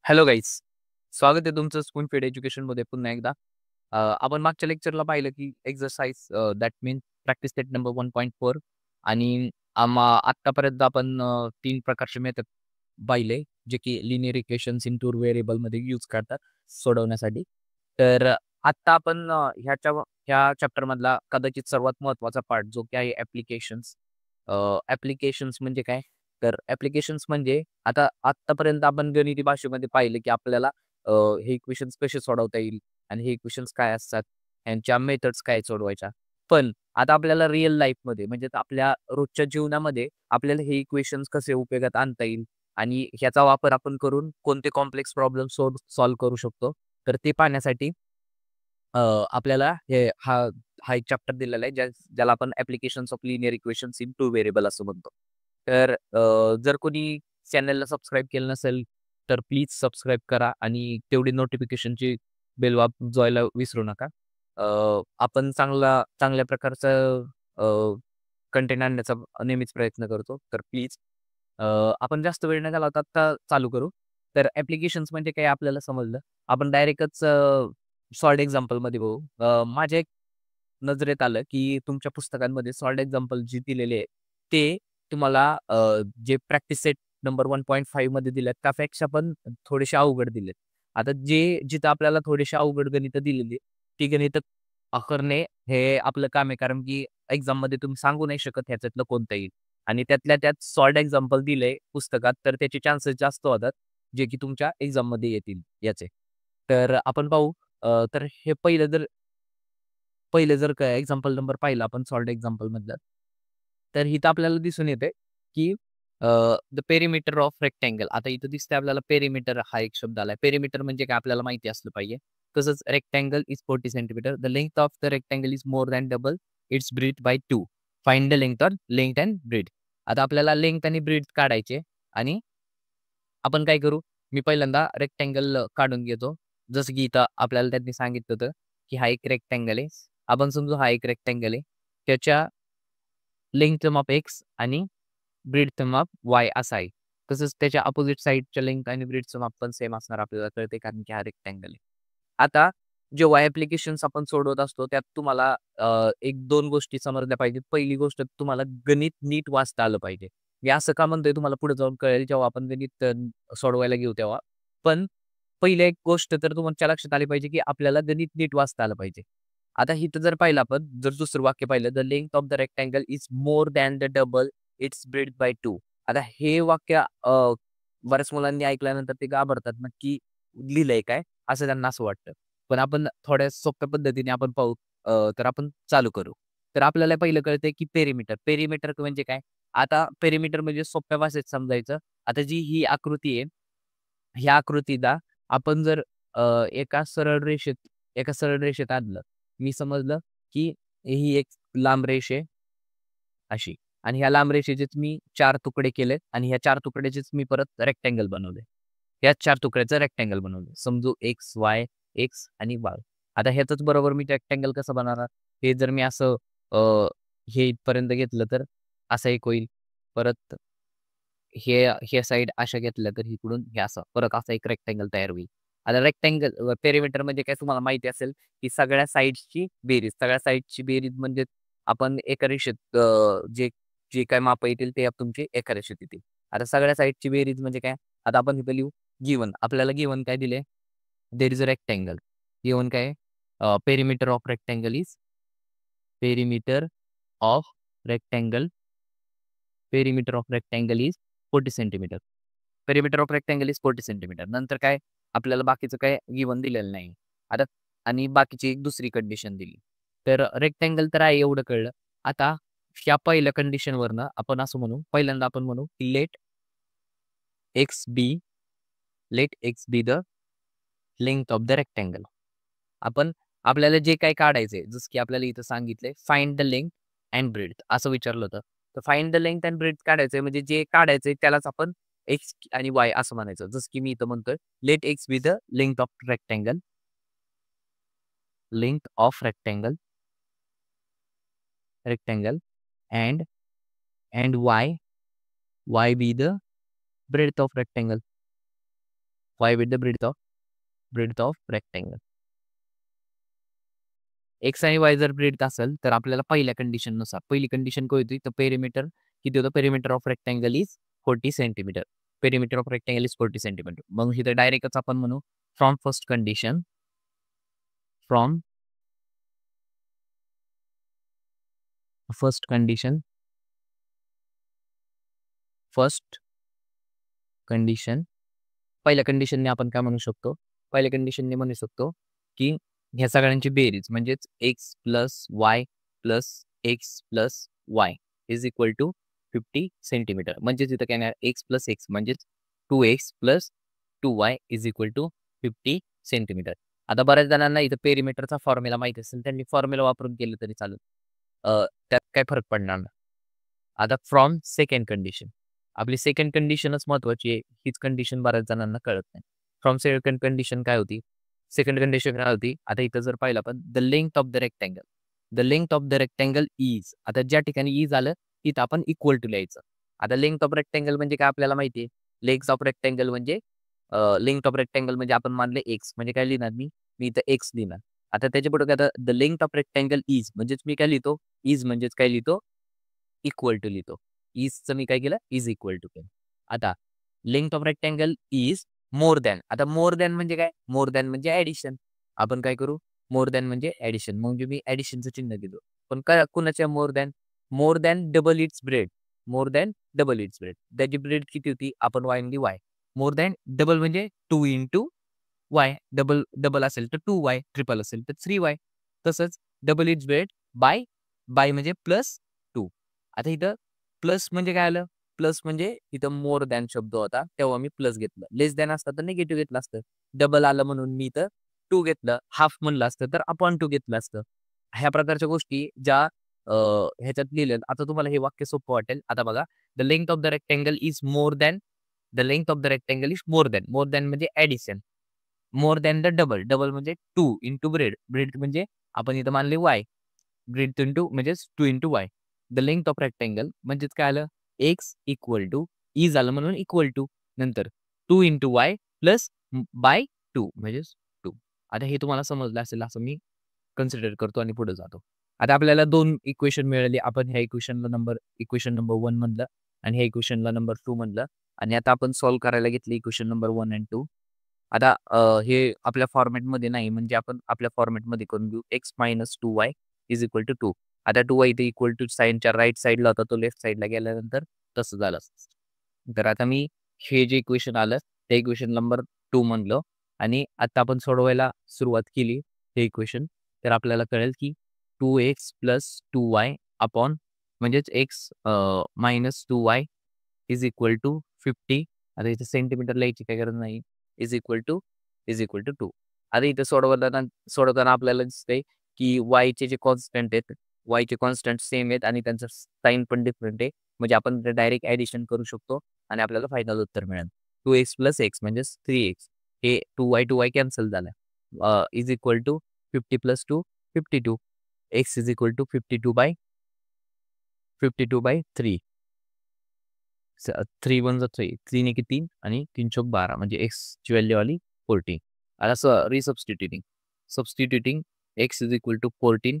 Hello guys, स्वागत आहे तुमचं स्पून फीड एज्युकेशनमध्ये पुन्हा एकदा. आपण मागच्या लेक्चरला पाहिलं की exercise that mean practice set number 1.4 आणि आत्तापर्यंत आपण 3 प्रकारचे मेथड पाहिले, जे की लिनिअर इक्वेशन्स इन टू व्हेरिएबलमध्ये यूज करतात सोडवण्यासाठी. तर आत्ता आपण ह्या चॅप्टरमधला कदाचित सर्वात महत्त्वाचा पार्ट जो की आहे ॲप्लिकेशन्स. ॲप्लिकेशन्स म्हणजे काय? तर ॲप्लिकेशन्स म्हणजे आता आत्तापर्यंत आपण गणिती भाषेमध्ये पाहिलं, की आपल्याला हे इक्वेशन्स कसे सोडवता येईल आणि हे इक्वेशन्स काय असतात, ह्यांच्या मेथड्स काय सोडवायच्या. पण आता आपल्याला रिअल लाईफमध्ये म्हणजे आपल्या रोजच्या जीवनामध्ये आपल्याला हे इक्वेशन्स कसे उपयोगात आणता येईल आणि ह्याचा वापर आपण करून कोणते कॉम्प्लेक्स प्रॉब्लेम सॉल्व्ह करू शकतो. तर ते पाहण्यासाठी अ, आपल्याला हा एक चॅप्टर दिलेला आहे, ज्याला आपण applications of linear equations in two variable असं म्हणतो. तर जर कोणी चॅनलला सबस्क्राईब केलं नसेल, तर प्लीज सबस्क्राईब करा आणि तेवढी नोटिफिकेशनची बेल वाजवायला विसरू नका. अ, आपण चांगल्या प्रकारचं कंटेंट आणण्याचा नेहमीच प्रयत्न करतो. तर प्लीज आपण जास्त वेळ न घालवता आता चालू करू. तर ॲप्लिकेशन्स म्हणजे काय आपल्याला समजलं. आपण डायरेक्टच सॉलिड एक्झाम्पलमध्ये बघू. माझ्या एक नजरेत आलं, की तुमच्या पुस्तकांमध्ये सॉलिड एक्झाम्पल जे दिलेले आहे, ते तुम्हाला जे प्रॅक्टिस सेट नंबर 1.5 मध्ये दिलेत, त्यापेक्षा पण थोडेसे अवघड दिलेत. आता जिथं आपल्याला थोडीशी अवघड गणितं दिलेली, ती गणितं करणे हे आपलं काम आहे. कारण की एक्झाममध्ये तुम्ही सांगू नाही शकत ह्याच्यातलं कोणतं येईल आणि त्यातल्या त्यात सॉलिड एक्झाम्पल दिले पुस्तकात, तर त्याचे चान्सेस जास्त होतात, जे की तुमच्या एक्झाममध्ये येतील याचे. तर आपण पाहू. तर हे पहिलं जर का एक्झाम्पल नंबर पाहिला आपण सॉलिड एक्झाम्पलमधलं, तर इथं आपल्याला दिसून येते, की द पेरिमीटर ऑफ रेक्टँगल. आता इथं दिसतंय आपल्याला पेरिमीटर हा एक शब्द आलाय. पेरिमीटर म्हणजे काय आपल्याला माहिती असलं पाहिजे. तसंच rectangle is 40 centimetre. The length of the rectangle is more than double its breadth by 2. Find the length and breadth. आता आपल्याला लेंग्थ आणि ब्रीथ काढायचे आणि आपण काय करू, मी पहिल्यांदा रेक्टँगल काढून घेतो. जसं की इथं आपल्याला त्यांनी सांगितलं होतं, की हा एक रेक्टँगल आहे. आपण समजू हा एक रेक्टँगल आहे. त्याच्या लेंग्थचं माप एक्स आणि ब्रीथचं माप वाय असं आहे. तसंच त्याच्या अपोझिट साइडच्या लेंग्थ आणि ब्रीथचं माप पण सेम असणार आपल्याला कळते कारण की हा रेक्टँगल आहे. आता जेव्हा ॲप्लिकेशन्स आपण सोडवत असतो त्यात तुम्हाला 1-2 गोष्टी समजल्या पाहिजेत. पहिली गोष्ट तुम्हाला गणित नीट वाचता आलं पाहिजे. मी असं का म्हणतोय तुम्हाला पुढे जाऊन कळेल जेव्हा आपण गणित सोडवायला घेऊ तेव्हा. पण पहिली एक गोष्ट तर तुमच्या लक्षात आली पाहिजे, की आपल्याला गणित नीट वाचता आलं पाहिजे. आता इथं जर पाहिलं आपण, जर दुसरं वाक्य पाहिलं, "the length of the rectangle is more than the double its breadth by 2." आता हे वाक्य बऱ्याच मुलांनी ऐकल्यानंतर ते घाबरतात. नक्की लिहिलंय काय? असं त्यांना असं वाटतं. पण आपण थोड्या सोप्या पद्धतीने आपण पाहू. तर आपण चालू करू. तर आपल्याला पहिलं कळतंय, की पेरिमीटर. पेरिमीटर म्हणजे काय? आता पेरिमीटर म्हणजे सोप्या भाषेत समजायचं. आता जी ही आकृती आहे, ह्या आकृतीला आपण जर एका सरळ रेषेत आणलं. मी समजलं, की ही एक लांब रेष आहे अशी आणि ह्या लांब रेषेचेच मी 4 तुकडे केलेत आणि ह्या 4 तुकड्याचेच मी परत रेक्टेंगल बनवले. ह्याच 4 तुकड्याचं रेक्टेंगल बनवलं. समजू एक्स, वाय, एक्स आणि वाय. आता ह्याचंच बरोबर मी रेक्टेंगल कसं बनवणार? हे जर मी असं अ, हे इथपर्यंत घेतलं तर असं एक होईल. परत हे हे साइड अशा घेतल्या तर इकडून हे असं परत असा एक रेक्टेंगल तयार होईल. आता रेक्टेंगल पेरिमीटर म्हणजे काय तुम्हाला माहिती असेल, की सगळ्या साइड्सची बेरीज म्हणजे आपण एका रेषेत जे काही माप येतील ते तुमचे एका रेषेत येतील. आता सगळ्या साइडची बेरीज म्हणजे काय? आता आपण इथं लिहू गिव्हन. आपल्याला गिव्हन काय दिले? There is a rectangle. Given काय आहे? Perimeter of rectangle is perimeter of rectangle perimeter of rectangle is 40 centimetre. Perimeter of rectangle is 40 centimetre. नंतर काय आपल्याला बाकीचं काय गिव्हन दिलेलं नाही. आता आणि बाकीची एक दुसरी कंडिशन दिली. तर रेक्टेंगल तर आहे एवढं कळलं. आता ह्या पहिल्या कंडिशनवरनं आपण असं म्हणू, पहिल्यांदा आपण म्हणू की x be let x be the length of the rectangle. आपण आपल्याला जे काही काढायचंय, जसं की आपल्याला इथं सांगितलंय find the length and breadth असं विचारलं होतं. तर find the length and breadth काढायचंय म्हणजे जे काढायचंय त्यालाच आपण एक्स आणि वाय असं म्हणायचं. जसं की मी इथं म्हणतोय, let x be the length of rectangle, length of rectangle and y be the breadth of rectangle. y with the breadth of rectangle. x आणि y जर ब्रेडथ असेल तर आपल्याला पहिल्या कंडिशन नुसार पहिली कंडिशन काय होती तर पेरिमीटर किती होतं perimeter of rectangle is 40 centimetre. Perimeter of rectangle is 40 centimetre. मग इथे डायरेक्टच आपण म्हणू from first condition first condition पहिल्या कंडिशनने आपण काय म्हणू शकतो पहिल्या कंडिशनने म्हणू शकतो की ह्या सगळ्यांची बेरीज म्हणजेच x plus y plus x plus y is equal to 50 centimetre. म्हणजेच इथं काय नाही एक्स प्लस एक्स म्हणजेच 2x plus 2y is equal to 50 centimetre. आता बऱ्याच जणांना इथं पेरिमीटरचा फॉर्म्युला माहिती असेल त्यांनी फॉर्म्युला वापरून केलं तरी चालेल. त्यात काय फरक पडणार नाही. आता फ्रॉम सेकंड कंडिशन आपली सेकंड कंडिशनच महत्वाची आहे. हीच कंडिशन बऱ्याच जणांना कळत नाही. फ्रॉम सेकंड कंडिशन काय होती सेकंड कंडिशन काय होती आता इथं जर पाहिलं आपण the length of the rectangle is आता ज्या ठिकाणी इज आलं तिथं आपण इक्वल टू लिहायचं. आता लेंथ ऑफ रेक्टँगल म्हणजे काय आपल्याला माहिती आहे लेंथ ऑफ रेक्टँगल म्हणजे आपण मानले एक्स म्हणजे काय लिहिणार मी इथं एक्स लिहिणार. आता त्याच्या पुढे काय आता the length of rectangle is म्हणजेच मी काय लिहितो इज म्हणजेच काय लिहितो इक्वल टू लिहितो. इजचं मी काय केलं इज इक्वल टू केलं. आता length of rectangle is more than. आता मोर दॅन म्हणजे काय मोर दॅन म्हणजे ऍडिशन. आपण काय करू मोर दॅन म्हणजे ऍडिशन म्हणजे मी ऍडिशनचं चिन्ह दिलं. पण काय कुणाच्या मोर दॅन डबल इट्स ब्रेड त्याची ब्रेड किती होती आपण वाय म्हणजे वाय मोर दॅन डबल म्हणजे 2 इंटू वाय डबल असेल तर 2y ट्रिपल असेल तर 3y. तसंच डबल इट्स ब्रेड बाय म्हणजे प्लस 2. आता इथं प्लस म्हणजे काय आलं प्लस म्हणजे इथं मोर दॅन शब्द होता तेव्हा मी प्लस घेतलं. लेस दॅन असतं तर निगेटिव्ह घेतलं असतं. डबल आलं म्हणून मी इथं 2 घेतलं. हाफ म्हणलं असतं तर अपॉन 2 घेतलं असतं. ह्या प्रकारच्या गोष्टी ज्या ह्याच्यात लिहिल्या आता तुम्हाला हे वाक्य सोपं वाटेल. आता बघा the length of the rectangle is more than more than म्हणजे addition more than the double म्हणजे 2 इंटू ब्रेड म्हणजे आपण इथं मानले वाय ब्रेड इंटू म्हणजे 2 into Y. The length of rectangle म्हणजेच काय आलं एक्स इक्वल टू ई झालं म्हणून इक्वल टू नंतर 2 इंटू वाय प्लस बाय 2 म्हणजे 2. आता हे तुम्हाला समजलं असेल असं मी कन्सिडर करतो आणि पुढे जातो. आता आपल्याला 2 इक्वेशन मिळाली. आपण ह्या इक्वेशन नंबर 1 म्हणलं आणि ह्या इक्वेशनला नंबर 2 म्हणलं आणि आता आपण सॉल्व्ह करायला घेतली इक्वेशन नंबर 1 आणि 2. आता हे आपल्या फॉर्मॅटमध्ये नाही म्हणजे आपण आपल्या फॉर्मॅटमध्ये करून घेऊ x minus 2y is equal to 2. आता 2y इथे इक्वल टू साईनच्या राईट साईडला होता तो लेफ्ट साईडला गेल्यानंतर तसं झालं. तर आता मी हे जे इक्वेशन आलं ते इक्वेशन नंबर 2 म्हणलं आणि आता आपण सोडवायला सुरुवात केली हे इक्वेशन तर आपल्याला कळेल की 2x प्लस 2y अपॉन म्हणजेच x minus 2y is equal to 50. आता इथे सेंटीमीटर लिहायची काही गरज नाही इज इक्वल टू 2. आता इथे सोडवताना आपल्याला दिसतंय की वायचे जे कॉन्स्टंट आहेत वायचे कॉन्स्टंट सेम आहेत आणि त्यांचं साईन पण डिफरंट आहे. म्हणजे आपण डायरेक्ट ऍडिशन करू शकतो आणि आपल्याला फायनल उत्तर मिळेल 2x प्लस एक्स म्हणजे 3x. हे 2y कॅन्सल झालं is equal to 50 plus 2 52. X is equal to 52 by 3. 3 1 3 3 ने 3 आणि 3 चौक 12 म्हणजे एक्सची व्हॅल्यू आली 14. आता substituting x is equal to 14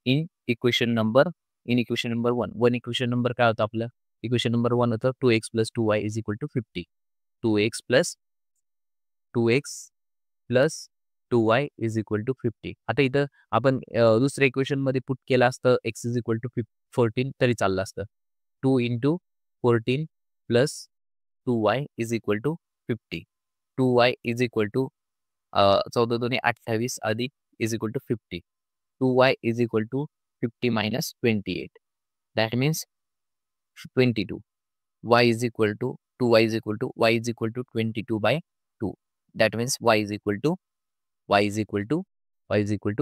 in equation number 1. Equation number काय होतं आपलं इक्वेशन नंबर 1 होतं 2x plus 2y is equal to 50. 2x plus 2y is equal to 50. आता इथं आपण दुसऱ्या इक्वेशन मध्ये पुट केलं असतं एक्स इज इक्वल टू 14 तरी चाललं असतं. 2 into 14 plus 2y is equal to 50. 2y is equal to 14 दोन्ही 28 अधिक is equal to 50. 2y is equal to 50 minus 28 that means 22. y is equal to 2y is equal to 22 by 2 that means y is equal to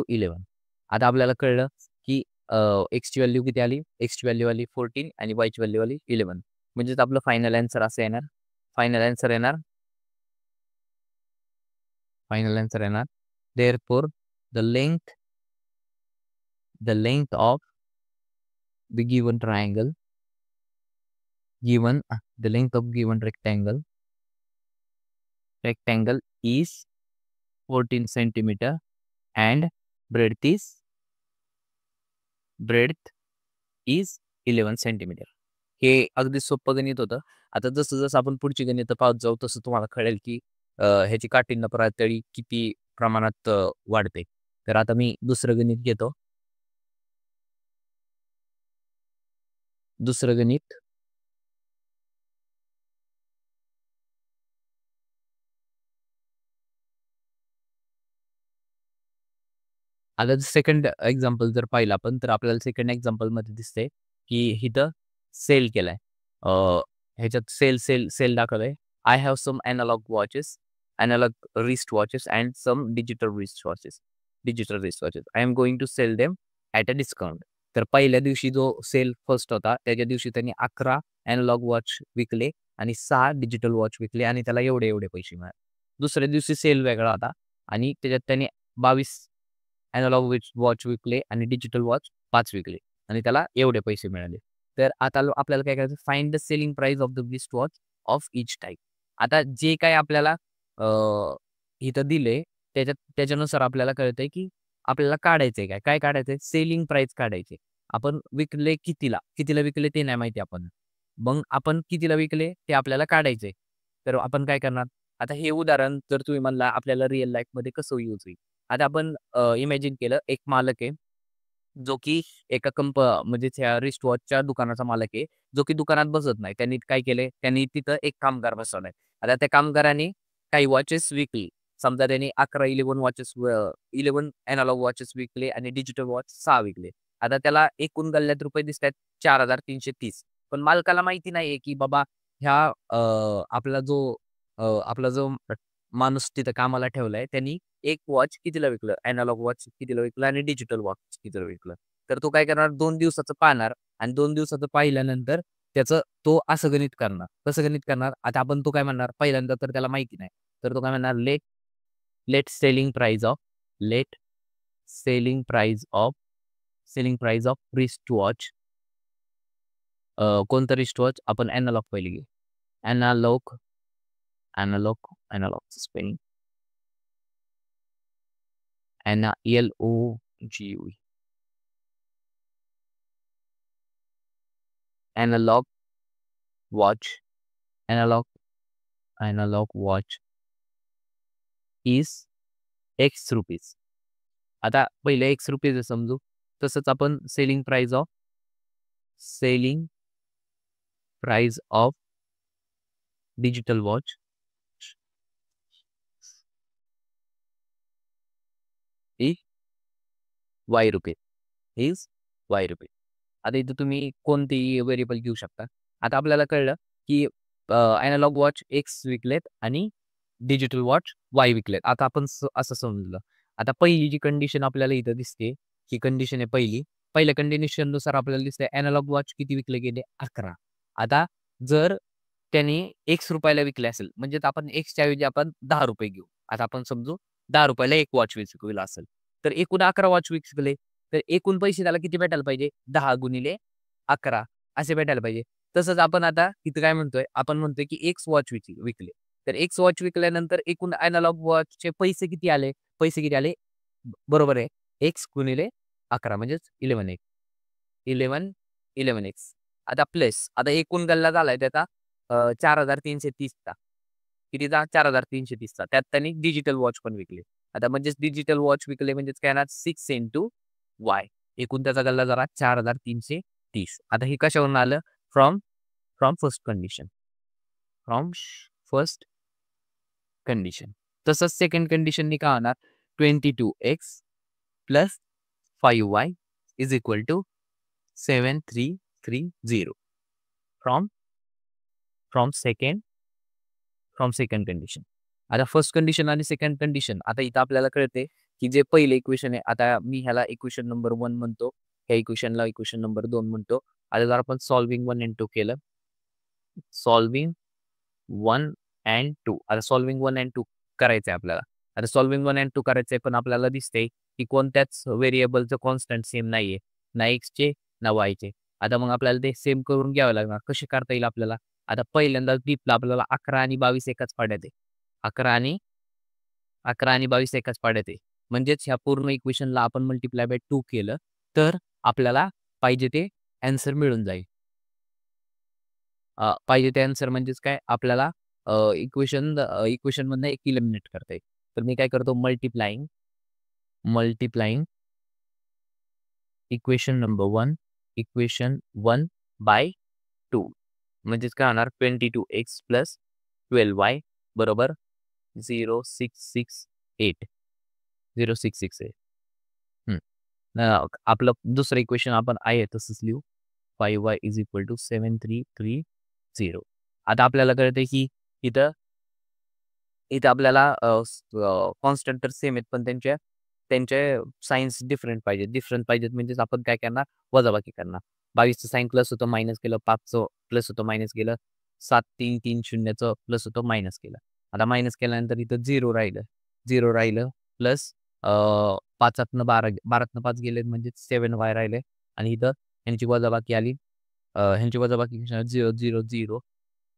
11. आता आपल्याला कळलं की एक्सची value किती आली एक्सची value आली 14 आणि वायची व्हॅल्यू आली 11. म्हणजेच आपलं फायनल आन्सर असं येणार फायनल आन्सर येणार therefore the length of the given triangle the length of given rectangle rectangle is 14 centimeter and breadth is 11 centimeter. हे अगदी सोपं गणित होतं. आता जसं आपण पुढची गणितं पाहत जाऊ तसं तुम्हाला कळेल की ह्याची काठिण्य पातळी किती प्रमाणात वाढते. तर आता मी दुसरं गणित घेतो. दुसरं गणित आता सेकंड एक्झाम्पल जर पाहिलं आपण तर आपल्याला सेकंड एक्झाम्पलमध्ये दिसतंय की इथं सेल केलाय. ह्याच्यात सेल दाखवलंय. I have some analogue watches, analogue wrist watches and some digital wrist watches. I am going to sell them at a discount. तर पहिल्या दिवशी जो सेल फर्स्ट होता त्याच्या दिवशी त्यांनी 11 एनालॉग वॉच विकले आणि 6 डिजिटल वॉच विकले आणि त्याला एवढे पैसे मिळाले. दुसऱ्या दिवशी सेल वेगळा होता आणि त्याच्यात त्यांनी 22 एनालॉग वॉच विकले आणि डिजिटल वॉच 5 विकले आणि त्याला एवढे पैसे मिळाले. तर आता आपल्याला काय करायचं, find the selling price of the wrist watch of each type. आता जे काय आपल्याला इथं दिले त्याच्यानुसार आपल्याला कळतंय की आपल्याला काढायचंय काय काढायचंय, सेलिंग प्राइस काढायचे. आपण विकले कितीला विकले ते नाही माहिती आपण. मग आपण कितीला विकले ते आपल्याला काढायचंय. तर आपण काय करणार, आता हे उदाहरण जर तुम्ही म्हणला आपल्याला रिअल लाईफमध्ये कसं यूज होईल. आता आपण इमॅजिन केलं एक मालक आहे, जो की एका म्हणजे त्या रिस्ट वॉचच्या दुकानाचा मालक आहे, जो की दुकानात बसत नाही. त्यांनी काय केलंय, त्यांनी तिथं एक कामगार बसवलाय. आता त्या कामगाराने काही वॉचेस विकली. समजा त्यांनी 11 वॉचेस 11 एनालॉग वॉचेस विकले आणि डिजिटल वॉच 6 विकले. आता त्याला एकूण गल्ल्यात रुपये दिसतायत 4,330. पण मालकाला माहिती नाहीये, की बाबा ह्या आपला जो माणूस तिथं कामाला ठेवलाय, त्यांनी एक वॉच कितीला विकलं, एनालॉग वॉच कितीला विकलं आणि डिजिटल वॉच कितीला विकलं. तर तो काय करणार, 2 दिवसाचं पाहणार आणि 2 दिवसाचं पाहिल्यानंतर त्याचं तो असं गणित करणार. कसं गणित करणार? आता आपण तो काय म्हणणार, पहिल्यांदा तर त्याला माहिती नाही. तर तो काय म्हणणार, let let selling price of let selling price of selling price of wrist watch. कोणतं रिस्ट वॉच? आपण एनालॉग पहिले घेऊ. Analogue analogue spelling LOGUE. Analogue watch analogue watch is X rupees. आता पहिले X रुपीज समजू. तसंच आपण selling price of digital watch is Y rupees. आता इथं तुम्ही कोणतेही व्हेरिएबल घेऊ शकता. आता आपल्याला कळलं की एनालॉग वॉच X विकलेत आणि डिजिटल वॉच Y विकलेत. आता आपण असं समजलं. आता पहिली जी कंडिशन आपल्याला इथं दिसते, ही कंडिशन आहे पहिली. पहिल्या कंडिशननुसार आपल्याला दिसतंय एनालॉग वॉच किती विकले गेले? 11. आता जर त्याने X रुपयाला विकले असेल, म्हणजे आपण Xच्या ऐवजी आपण ₹10 घेऊ. आता आपण समजू ₹10 एक वॉच विकला असेल. तर एकूण 11 वॉच विकले. तर एकूण पैसे त्याला किती भेटायला पाहिजे? 10 गुणिले 11 असे भेटायला पाहिजे. तसंच आपण आता इथं काय म्हणतोय? आपण म्हणतोय की X वॉच विकले. तर X वॉच विकल्यानंतर एकूण एनालॉग वॉचचे पैसे किती आले? बरोबर आहे. X गुणिले 11 म्हणजेच 11x. 11x. आता एकूण गल्ला झालाय त्याचा 4,330चा. कितीचा? 4,330चा. त्यात त्यांनी डिजिटल वॉच पण विकले. आता म्हणजेच डिजिटल वॉच विकले म्हणजेच काय येणार? 6 इंटू वाय. एकूण त्याचा गल्ला झाला 4,330. आता हे कशावरून आलं? From from first condition. From first condition. तसंच सेकंड कंडिशननी काय होणार? 22x plus 5y is equal to 7330 from second condition. आता फर्स्ट कंडिशन आणि सेकंड कंडिशन. आता इथं आपल्याला कळते की जे पहिले इक्वेशन आहे, आता मी ह्याला इक्वेशन नंबर 1 म्हणतो, ह्या इक्वेशनला इक्वेशन नंबर 2 म्हणतो. आता जर आपण सॉल्विंग 1 and 2 केलं, सॉल्विंग 1 and 2. आता सॉल्विंग 1 and 2 करायचंय आपल्याला. आता सॉल्विंग 1 and 2 करायचंय, पण आपल्याला दिसतंय की कोणत्याच व्हेरिएबलचं कॉन्स्टंट सेम नाहीये. ना एक्सचे ना वायचे. आता मग आपल्याला ते सेम करून घ्यावं लागणार. कसे करता येईल आपल्याला? आता पहिल्यांदा टिपला आपल्याला 11 आणि 22 एकाच पाड्यात आहे. 11 आणि 22 एकाच पाड्यात आहे. म्हणजेच ह्या पूर्ण इक्वेशनला आपण मल्टिप्लाय बाय 2 केलं, तर आपल्याला पाहिजे ते ॲन्सर मिळून जाईल. पाहिजे ते ॲन्सर म्हणजेच काय आपल्याला इक्वेशनमधनं एक इलिमिनेट करता येईल. तर मी काय करतो multiplying equation number 1 equation 1 by 2 म्हणजेच काय होणार 22x प्लस 12y बरोबर 0668 0668 हं. आपलं दुसरं इक्वेशन आपण आहे तसंच लिहू 5y इज इक्वल टू 7330. आता आपल्याला कळतंय की इथं इथं आपल्याला कॉन्स्टंट तर सेम आहेत, पण त्यांचे साइन्स डिफरंट पाहिजेत. डिफरंट पाहिजेत म्हणजेच आपण काय करणार, वजाबाकी करणार. 22चं साइन प्लस होतं, मायनस केलं. 5चं प्लस होतं, मायनस केलं. 7330चं प्लस होतं, मायनस केलं. आता मायनस केल्यानंतर इथं 0 राहिलं. 0 राहिलं प्लस 5तनं 12तनं 5 गेले म्हणजे 7y राहिले आणि इथं ह्यांची वजाबाकी आली. ह्यांची वजाबाकी 0, 0, 0,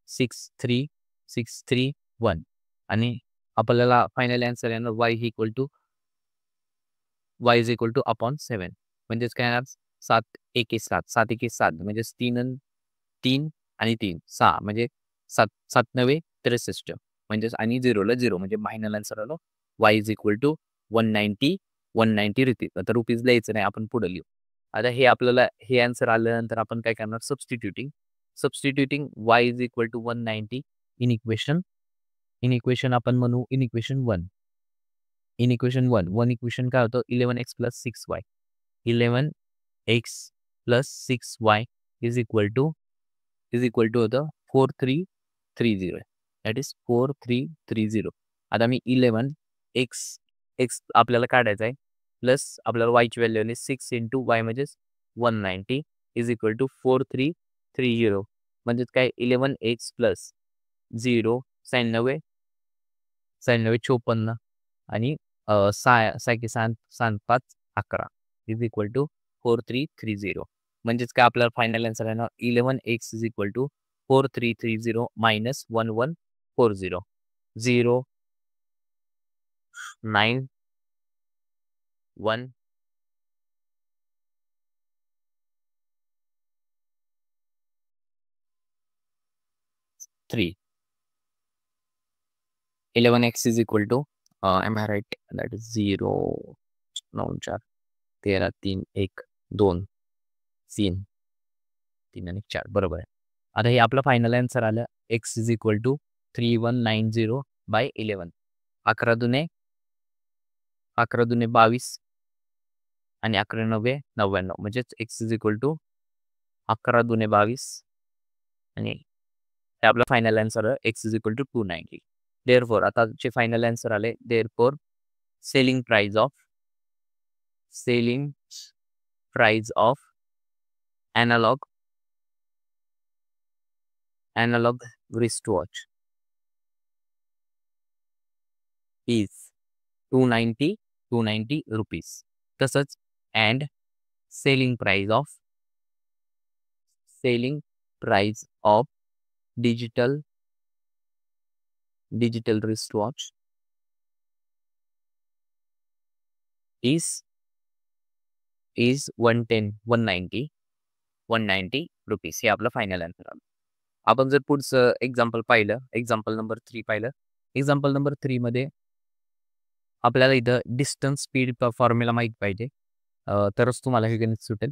6, 3, 6, 3, 1 आणि आपल्याला फायनल आन्सर येणार y is equal two upon 7 म्हणजेच काय येणार 7 एके 7 7 एके 7 म्हणजे 3 आणि 3 6 म्हणजे 7 7 9 63 म्हणजेच आणि 0ला 0 म्हणजे फायनल आन्सर आलो y is equal to 190 rupees. आता रुपीज लिहायचं नाही, आपण पुढे लिहू. आता हे आपल्याला हे आन्सर आल्यानंतर आपण काय करणार substituting y is equal to 190 in equation आपण म्हणू इन इक्वेशन 1 इक्वेशन काय होतं 11x plus 6y 11x plus 6y is equal to होतं 4330 दॅट इज 4330. आता मी 11x आपल्याला काढायचं आहे प्लस आपल्याला y ची व्हॅल्यू आली 6 इंटू y म्हणजेच 190 इज इक्वल टू 4330 म्हणजेच काय 11x प्लस 0 96 54 आणि 6 इज इक्वल टू 4330 म्हणजेच काय आपल्याला फायनल आन्सर आहे ना 11x is equal to 4330 minus 1140 0 9 1 3 11x is equal to am I right, that is 0 9 4 13 3 1 2 3 3 आणि 4 बरोबर आहे. आता हे आपलं फायनल आन्सर आलं x is equal to 3190 by 11 11 दुने 22 आणि 11 9 99 म्हणजेच x इज इक्वल टू 11 दुने 22 आणि हे आपलं फायनल आन्सर आहे x is equal to 290. Therefore आता जे फायनल आन्सर आले therefore selling price of analog wristwatch is 290 rupees. तसंच and selling price of digital wristwatch is 190 rupees. हे आपलं फायनल आन्सर आलं. आपण जर पुढचं एक्झाम्पल पाहिलं, एक्झाम्पल नंबर 3 पाहिलं, एक्झाम्पल नंबर 3 मध्ये आपल्याला इथं डिस्टन्स स्पीड फॉर्म्युला माहीत पाहिजे, तरच तुम्हाला हे गणित सुटेल.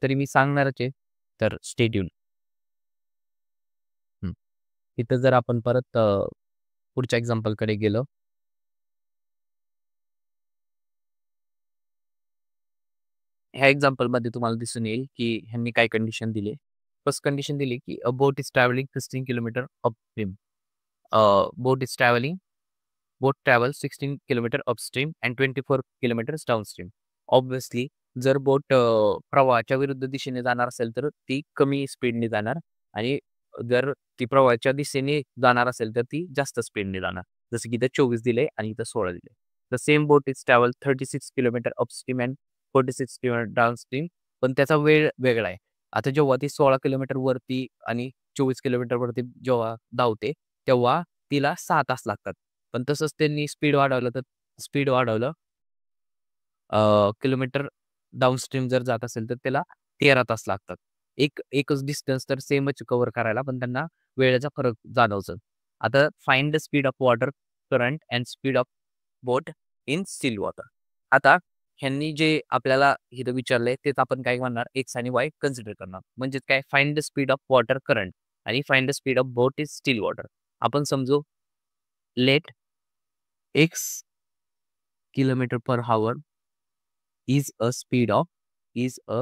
तरी मी सांगणारच आहे, तर स्टे ट्यून. इथं जर आपण परत पुढच्या एक्झाम्पलकडे गेलो, ह्या एक्झाम्पलमध्ये तुम्हाला दिसून येईल की ह्यांनी काय कंडिशन दिली. फर्स्ट कंडिशन दिली की अ बोट is travelling 16 kilometre upstream. Boat travel 16 kilometre upstream and 24 kilometres downstream. Obviously जर बोट प्रवाहाच्या विरुद्ध दिशेने जाणार असेल तर ती कमी स्पीडने जाणार आणि जर ती प्रवाहाच्या दिशेने जाणार असेल तर ती जास्त स्पीडने जाणार. जसं की इथं 24 दिले आणि इथं 16 दिले. The same boat is travel 36 kilometre upstream and 46 kilometre downstream, पण त्याचा वेळ वेगळा आहे. आता जेव्हा ती 16 किलोमीटर वरती आणि 24 किलोमीटर वरती जेव्हा धावते तेव्हा तिला 6 तास लागतात. पण तसंच त्यांनी स्पीड वाढवलं तर स्पीड वाढवलं किलोमीटर डाउनस्ट्रीम जर जात असेल तर त्याला 13 तास लागतात. एकच डिस्टन्स तर सेमच कव्हर करायला, पण त्यांना वेळेचा फरक जाणवतो. आता find the speed of water current and speed of boat in still water. आता ह्यांनी जे आपल्याला इथं विचारलंय तेच आपण काय म्हणणार, एक्स आणि वाय कन्सिडर करणार. म्हणजे काय, find the speed of water current आणि find the speed of boat in still water. आपण समजू let X kilometre per hour is a speed of is a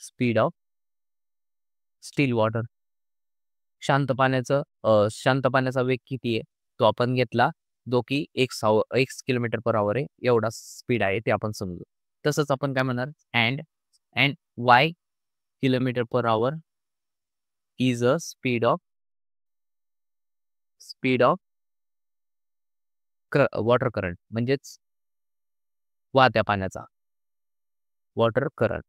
speed of still water. शांत पाण्याचा वेग किती आहे तो आपण घेतला, जो की एक्स किलोमीटर पर आवर आहे, एवढा स्पीड आहे ते आपण समजू. तसंच आपण काय म्हणणार, and and Y kilometre per hour is a speed of water current, म्हणजेच वाहत्या पाण्याचा वॉटर करंट.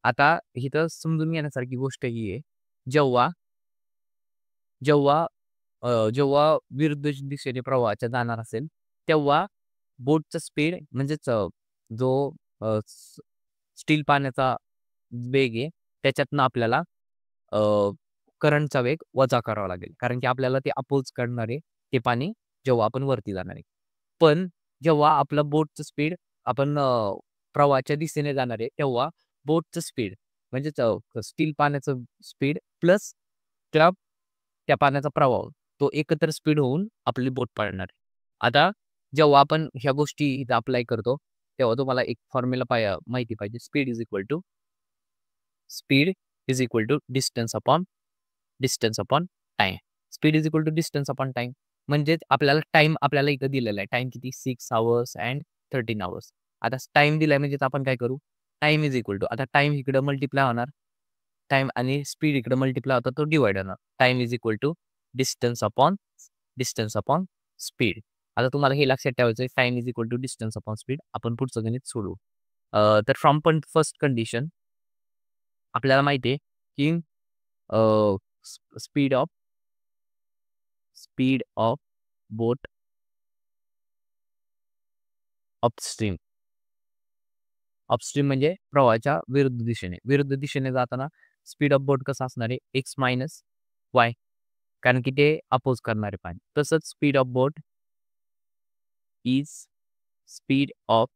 आता इथं समजून घेण्यासारखी गोष्ट ही आहे, जेव्हा जेव्हा जेव्हा विरुद्ध दिशेने प्रवाहाच्या जाणार असेल, तेव्हा बोटचं स्पीड म्हणजेच जो स्टील पाण्याचा वेग आहे, त्याच्यातनं आपल्याला करंटचा वेग वजा करावा लागेल. कारण की आपल्याला ते अपोज करणार आहे, ते पाणी जेव्हा आपण वरती जाणार आहे. पण जेव्हा आपलं बोटचं स्पीड आपण प्रवाहाच्या दिशेने जाणार आहे, तेव्हा बोटचं स्पीड म्हणजेच स्टील पाण्याचं स्पीड प्लस त्या त्या पाण्याचा प्रवाह, तो एकत्र स्पीड होऊन आपली बोट पळणार आहे. आता जेव्हा आपण ह्या गोष्टी इथं अप्लाय करतो, तेव्हा तुम्हाला एक फॉर्म्युला माहिती पाहिजे. Speed is equal to distance upon time. Speed is equal to distance upon time. म्हणजेच आपल्याला इथं दिलेला आहे. टाईम किती? 6 hours अँड 13 hours. आता टाईम दिलाय म्हणजे आपण काय करू? टाईम इज इक्वल टू, आता टाईम इकडं मल्टिप्लाय होणार. टाईम आणि स्पीड इकडे मल्टिप्लाय होता, तो डिवाइड होणार. Time is equal to distance upon speed. आता तुम्हाला हे लक्षात ठेवायचं आहे, time is equal to distance upon speed. आपण पुढचं गणित सोडवू. तर फ्रॉम फर्स्ट कंडिशन आपल्याला माहिती आहे की स्पीड ऑफ बोट अपस्ट्रीम म्हणजे प्रवाहाच्या विरुद्ध दिशेने जाताना स्पीड ऑफ बोट कसं असणार आहे? एक्स मायनस वाय, कारण की ते अपोज करणारे पाणी. तसंच speed of boat is speed of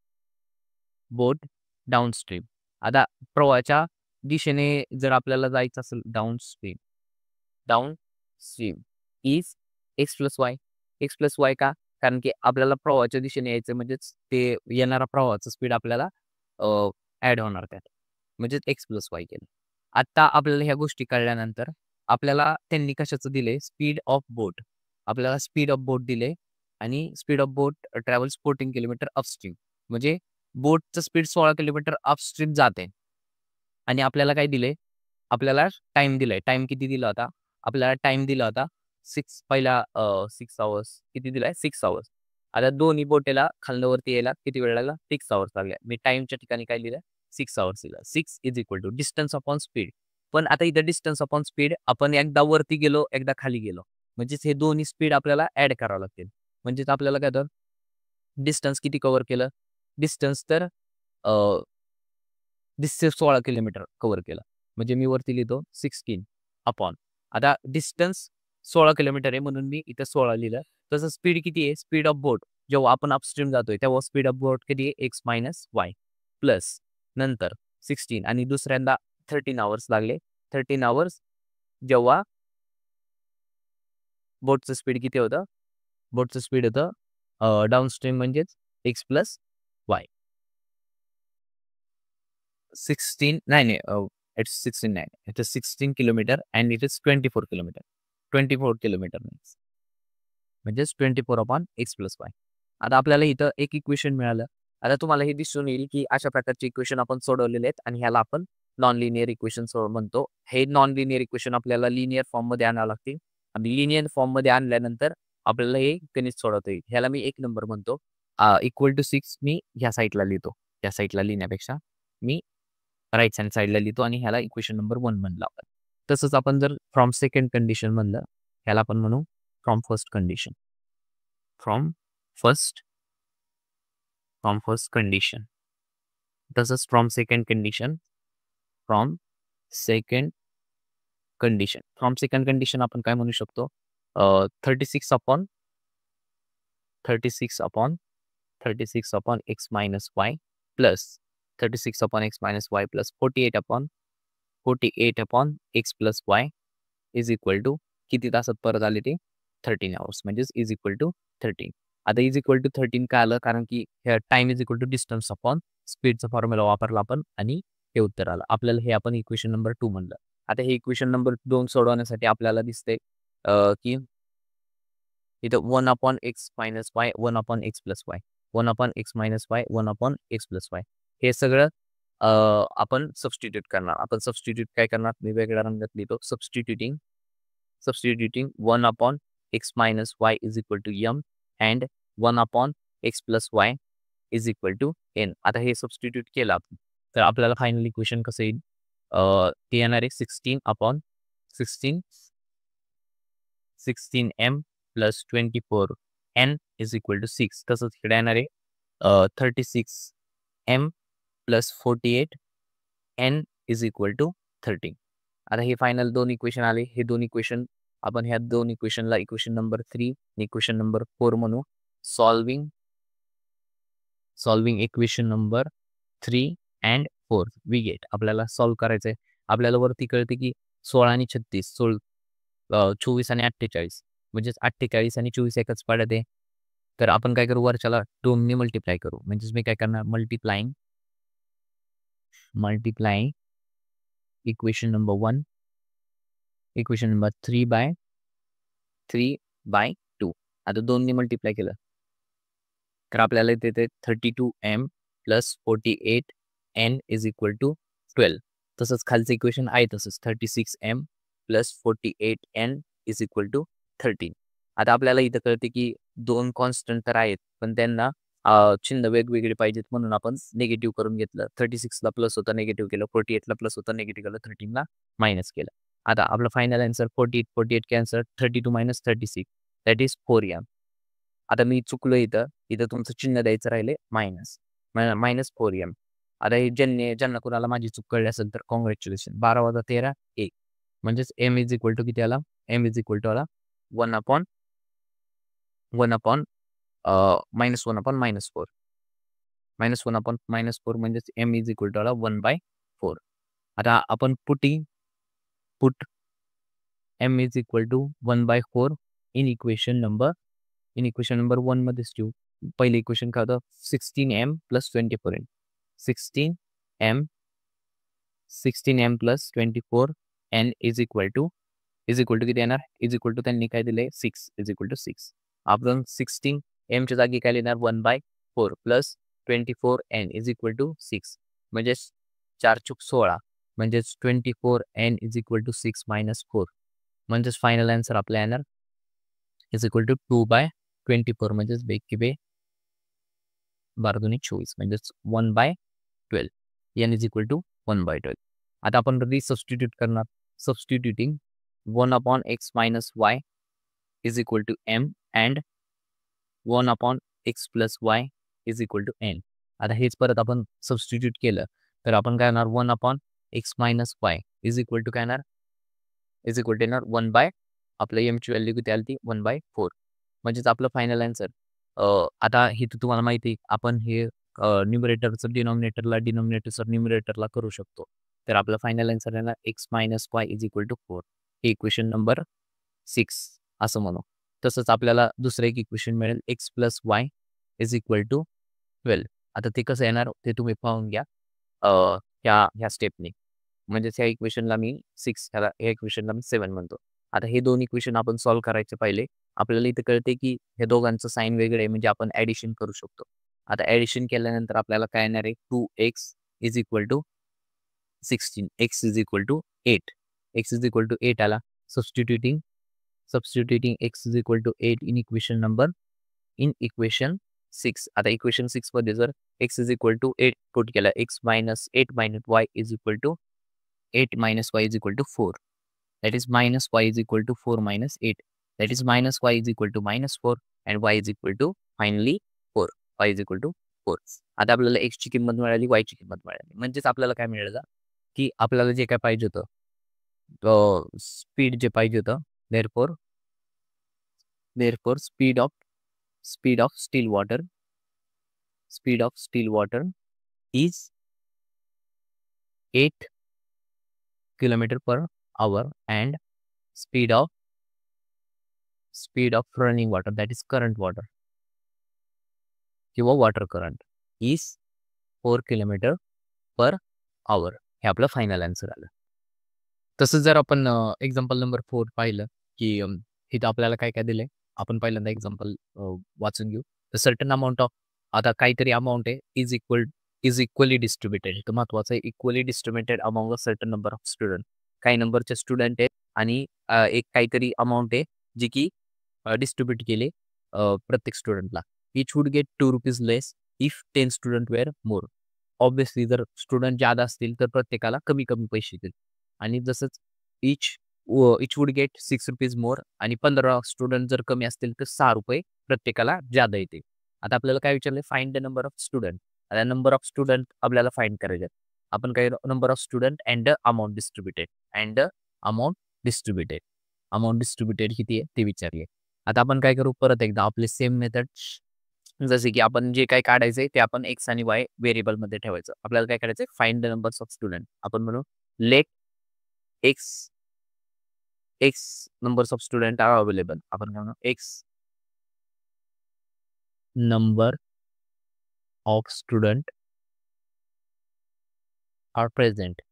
boat downstream. आता प्रवाहाच्या दिशेने जर आपल्याला जायचं असेल downstream is x plus Y का? कारण की आपल्याला प्रवाहाच्या दिशेने यायचं, म्हणजेच ते येणारा प्रवाहाचा स्पीड आपल्याला ऍड होणार त्यात, म्हणजेच एक्स प्लस वाय केलं. आता आपल्याला ह्या गोष्टी कळल्यानंतर आपल्याला त्यांनी कशाचं दिले? स्पीड ऑफ बोट. आपल्याला स्पीड ऑफ बोट दिले आणि speed of boat travels 14 kilometre upstream, म्हणजे बोटचं स्पीड 16 किलोमीटर अपस्ट्रीम जाते. आणि आपल्याला काय दिले? आपल्याला टाइम दिलाय. टाइम किती दिला होता? आपल्याला टाइम दिला होता 6 hours. किती दिलाय? 6 hours. आता दोन्ही बोटेला खालनं वरती यायला किती वेळ लागला? 6 hours लागले. मी टाइमच्या ठिकाणी काय लिहिलं? 6 hours लिहिलं. 6 is equal to distance upon speed. पण आता इथं डिस्टन्स अपॉन स्पीड आपण एकदा वरती गेलो, एकदा खाली गेलो. म्हणजेच हे दोन्ही स्पीड आपल्याला ऍड करावं लागतील. म्हणजेच आपल्याला काय तर डिस्टन्स किती कव्हर केलं? डिस्टन्स तर 16 किलोमीटर कव्हर केलं. म्हणजे मी वरती लिहितो 16 अपॉन. आता डिस्टन्स 16 किलोमीटर आहे म्हणून मी इथं 16 लिहिलं. तसं स्पीड किती आहे? स्पीड ऑफ बोट जेव्हा आपण अपस्ट्रीम जातोय तेव्हा स्पीड ऑफ बोट किती आहे? एक्स मायनस वाय प्लस नंतर 16 आणि दुसऱ्यांदा 13 hours लागले. 13 hours जेव्हा बोटचं स्पीड किती होतं? बोटचं स्पीड होतं डाऊनस्ट्रीम म्हणजेच एक्स प्लस वाय. 16 नाही, इट्स 16 नाही. It is 16 kilometre and it is 24 kilometre. 24 kilometre म्हणजेच 24 अपॉन एक्स प्लस वाय. आता आपल्याला इथं एक इक्वेशन मिळालं. आता तुम्हाला हे दिसून येईल की अशा प्रकारचे इक्वेशन आपण सोडवलेले आहेत आणि ह्याला आपण नॉन लिनियर इक्वेशन म्हणतो. हे नॉन लिनियर इक्वेशन आपल्याला लिनियर फॉर्ममध्ये आणावं लागतील आणि लिनियर फॉर्ममध्ये आणल्यानंतर आपल्याला हे गणित सोडवता येईल. ह्याला मी 1 नंबर म्हणतो. इक्वल टू 6 मी ह्या साईडला लिहितो. त्या साईडला लिहिण्यापेक्षा मी राईट हँड साईडला लिहितो आणि ह्याला इक्वेशन नंबर 1 म्हणलं आपण. तसंच आपण जर फ्रॉम सेकंड कंडिशन म्हणलं, ह्याला आपण म्हणू from first condition. From first condition. तसंच from second condition. From second condition. From second condition आपण काय म्हणू शकतो? 36 upon 36 upon x minus y plus 36 upon x minus y plus 48 upon x plus y is equal to किती तासात परत आले ते 13 hours म्हणजेच is equal to 13. आता is equal to 13 काय आलं? कारण की time is equal to distance upon स्पीडचा फॉर्म्युला वापरला आपण आणि हे उत्तर आलं. आपल्याला हे आपण इक्वेशन नंबर 2 म्हणलं. आता हे इक्वेशन नंबर 2 सोडवण्यासाठी आपल्याला दिसते की इथं 1 upon x minus Y 1 upon x plus Y 1 upon x minus Y 1 upon x plus Y हे सगळं आपण सबस्टिट्यूट करणार. आपण सबस्टिट्यूट काय करणार? मी वेगळ्या रंगात लिहितो. Substituting 1 upon x minus y is equal to m and 1 upon x plus y is equal to n. आता हे सबस्टिट्यूट केलं आपण तर आपल्याला फायनल इक्वेशन कसं येईल? ते येणार आहे 16 upon 16 m plus 24 n is equal to 6. तसंच इकडे येणार आहे 36 m plus 48 n is equal to 13. आता हे फायनल 2 इक्वेशन आले. हे 2 इक्वेशन आपण ह्या 2 इक्वेशनला इक्वेशन नंबर 3 इक्वेशन नंबर 4 म्हणू. Solving equation number 3 and 4 we get. आपल्याला सॉल्व्ह करायचं आहे. आपल्याला वरती कळते की 16 आणि 36 24 आणि 48 म्हणजेच 48 आणि 24 एकच पाड्यात आहे. तर आपण काय करू? वरच्याला 2 ने मल्टिप्लाय करू. म्हणजेच मी काय करणार? Multiplying equation number 1 equation number 3 by 2. आता 2 ने मल्टिप्लाय केलं तर आपल्याला इथे 32 m plus 48 n is equal to 12. तसंच खालचं इक्वेशन आहे तसंच 36 m plus 48 n is equal to 13. आता आपल्याला इथं कळते की 2 कॉन्स्टंट तर आहेत पण त्यांना चिन्ह वेगवेगळे पाहिजेत म्हणून आपण निगेटिव्ह करून घेतलं. 36ला प्लस होता निगेटिव्ह केलं, 48ला प्लस होता निगेटिव्ह केलं, 13ला मायनस केलं. आता आपलं final answer 48 cancel 32 minus 36 that is 4 m. आता मी चुकलो इथं तुमचं चिन्ह द्यायचं राहिले मायनस 4 एम. आता हे ज्यांना कुणाला माझी चूक कळली असेल तर कॉंग्रॅच्युलेशन. 12 वजा 13 1 म्हणजेच एम इज इक्वल टू किती आला? एम इज इक्वल टू आला 1 अपॉन -1 अपॉन -4 -1 अपॉन -4 म्हणजेच एम इज इक्वल टू आला 1/4. आता आपण put m is equal to 1/4 in equation number 1 मध्येच ठेवू. पहिले इक्वेशन काय होतं? 16m plus 24n 16m plus 24n is equal to किती येणार? इज इक्वल टू त्यांनी काय दिले? 6 इज इक्वल टू 6. आपण 16m च्या जागी काय लिहिणार? 1/4 plus 24n is equal to 6 म्हणजेच 4 चूक 16 म्हणजेच 24n is equal to 6 minus 4 म्हणजेच फायनल आन्सर आपला येणार इज इक्वल टू 2/24 म्हणजेच बेकी बे 12×24 म्हणजेच 1/12 n इज इक्वल टू 1/12. आता आपण रिसबस्टिट्यूट करणार. Substituting 1 upon x minus y is equal to m and 1 upon x plus y is equal to n. आता हेच परत आपण सबस्टिट्यूट केलं तर आपण काय होणार? 1 upon x minus y is equal to काय येणार? इज इक्वल टू येणार 1 आपलं एमची व्हॅल्यू किती आली ती 1/4 म्हणजेच आपलं फायनल आन्सर. आता हे तर तुम्हाला माहिती आहे आपण हे न्यूमरेटरचं डिनॉमिनेटरचं न्यूमरेटरला करू शकतो. तर आपलं फायनल आन्सर येणार x minus y is equal to 4. हे इक्वेशन नंबर 6 असं म्हणू. तसंच आपल्याला दुसरं एक इक्वेशन मिळेल x plus y is equal to 12. आता ते कसं येणार ते तुम्ही पाहून घ्या ह्या स्टेपने. म्हणजेच ह्या इक्वेशनला मी 6 ह्या इक्वेशनला मी 7 म्हणतो. आता हे 2 इक्वेशन आपण सॉल्व्ह करायचे पहिले आपल्याला इथे कळते की हे दोघांचं साइन वेगळे आहे म्हणजे आपण ॲडिशन करू शकतो. आता ॲडिशन केल्यानंतर आपल्याला काय येणार आहे? 2x is equal to 16 x is equal to 8 x is equal to 8 आला. Substituting x is equal to 8 in equation 6. आता इक्वेशन 6 मध्ये जर x is equal to 8 put केला x minus 8 minus y is equal to 8 minus y is equal to 4 that is minus y is equal to 4 minus 8 that is minus y is equal to minus 4 and y is equal to finally 4. y is equal to 4. आता आपल्याला x ची किंमत मिळाली, y ची किंमत मिळाली. म्हणजेच आपल्याला काय मिळालं की आपल्याला जे काय पाहिजे होतं स्पीड जे पाहिजे होतं therefore speed of still water is 8 kilometer per hour and speed of running water, that is current water किंवा water current is 4 kilometre per hour. हे आपलं फायनल आन्सर आलं. तसं जर आपण एक्झाम्पल नंबर 4 पाहिलं की इथं आपल्याला काय काय दिलंय, आपण पहिल्यांदा एक्झाम्पल वाचून घेऊ. द सर्टन अमाऊंट ऑफ, आता काहीतरी अमाऊंट आहे इज इक्वली डिस्ट्रीब्युटेड. तर महत्वाचं आहे equally distributed among a certain number of student. काही नंबरचे स्टुडंट आहेत आणि एक काहीतरी अमाऊंट आहे जी की डिस्ट्रीब्यूट केले प्रत्येक स्टुडंटला. Each would get 2 rupees less if 10 student were more. Obviously जर स्टुडंट जादा असतील तर प्रत्येकाला कमी कमी पैसे येतील. आणि जसंच इच वुड गेट 6 रुपीज मोर आणि 15 स्टुडंट जर कमी असतील तर 6 रुपये प्रत्येकाला जादा येते. आता आपल्याला काय विचारले, find the number of student. आता नंबर ऑफ स्टुडंट आपल्याला फाइंड करायचे. आपण काय number of student and amount distributed किती आहे ते विचारले. आता आपण काय करू, परत एकदा आपले सेम मेथड, जसे की आपण जे काही काढायचंय ते आपण एक्स आणि वाय व्हेरिएबल मध्ये ठेवायचं. आपल्याला काय करायचंय, find the numbers of student. आपण म्हणू let x numbers of student are available. आपण काय म्हणू, x number of student are present.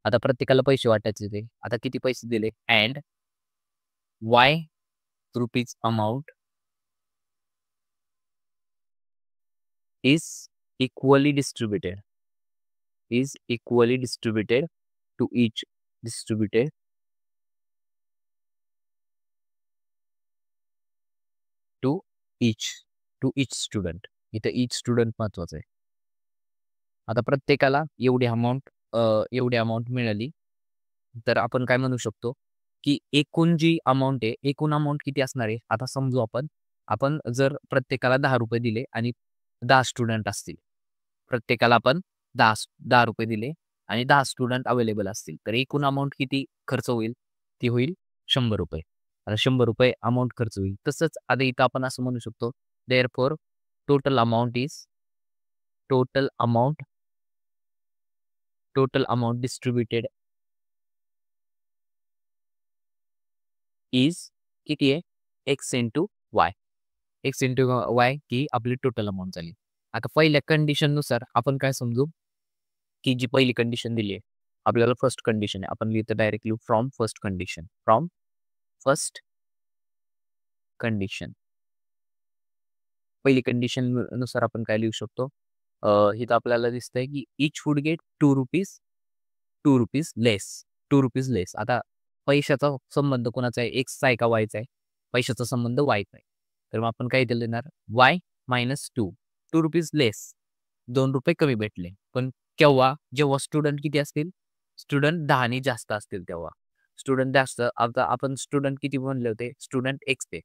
आता प्रत्येकाला पैसे वाटायचे ते. आता किती पैसे दिले, and y rupees amount is equally distributed to each student. इथे each student महत्वाचं आहे. आता प्रत्येकाला एवढी अमाऊंट मिळाली तर आपण काय म्हणू शकतो की एकूण जी अमाऊंट आहे, एकूण अमाऊंट किती असणार आहे. आता समजू आपण जर प्रत्येकाला 10 रुपये दिले आणि 10 स्टुडंट असतील, प्रत्येकाला आपण 10 रुपये दिले आणि 10 स्टुडंट अवेलेबल असतील, तर एकूण अमाऊंट किती खर्च होईल, ती होईल 100 रुपये. आता 100 रुपये अमाऊंट खर्च होईल. तसंच आता इथं आपण असं म्हणू शकतो, therefore total amount distributed is किती आहे, एक्स इंटू वाय ही आपली टोटल अमाऊंट झाली. आता पहिल्या कंडिशन नुसार आपण काय समजू की जी पहिली कंडिशन दिली आहे आपल्याला, फर्स्ट कंडिशन आहे, आपण लिहितो डायरेक्टली फ्रॉम फर्स्ट कंडिशन. पहिली कंडिशन नुसार आपण काय लिहू शकतो, इथं आपल्याला दिसतंय की इच वुड गेट 2 रुपीज लेस. आता पैशाचा संबंध कोणाचा आहे, एक्सचा आहे का वायचा आहे, पैशाचा संबंध वायचा आहे. तर मग आपण काय इथे लिहिणार, वाय मायनस 2 रुपीज लेस, 2 रुपये कमी भेटले. पण केव्हा, जेव्हा स्टुडंट किती असतील, स्टुडंट 10 ने जास्त असतील तेव्हा. स्टुडंट जास्त, आता आपण स्टुडंट किती म्हणले होते, स्टुडंट एक्स ते.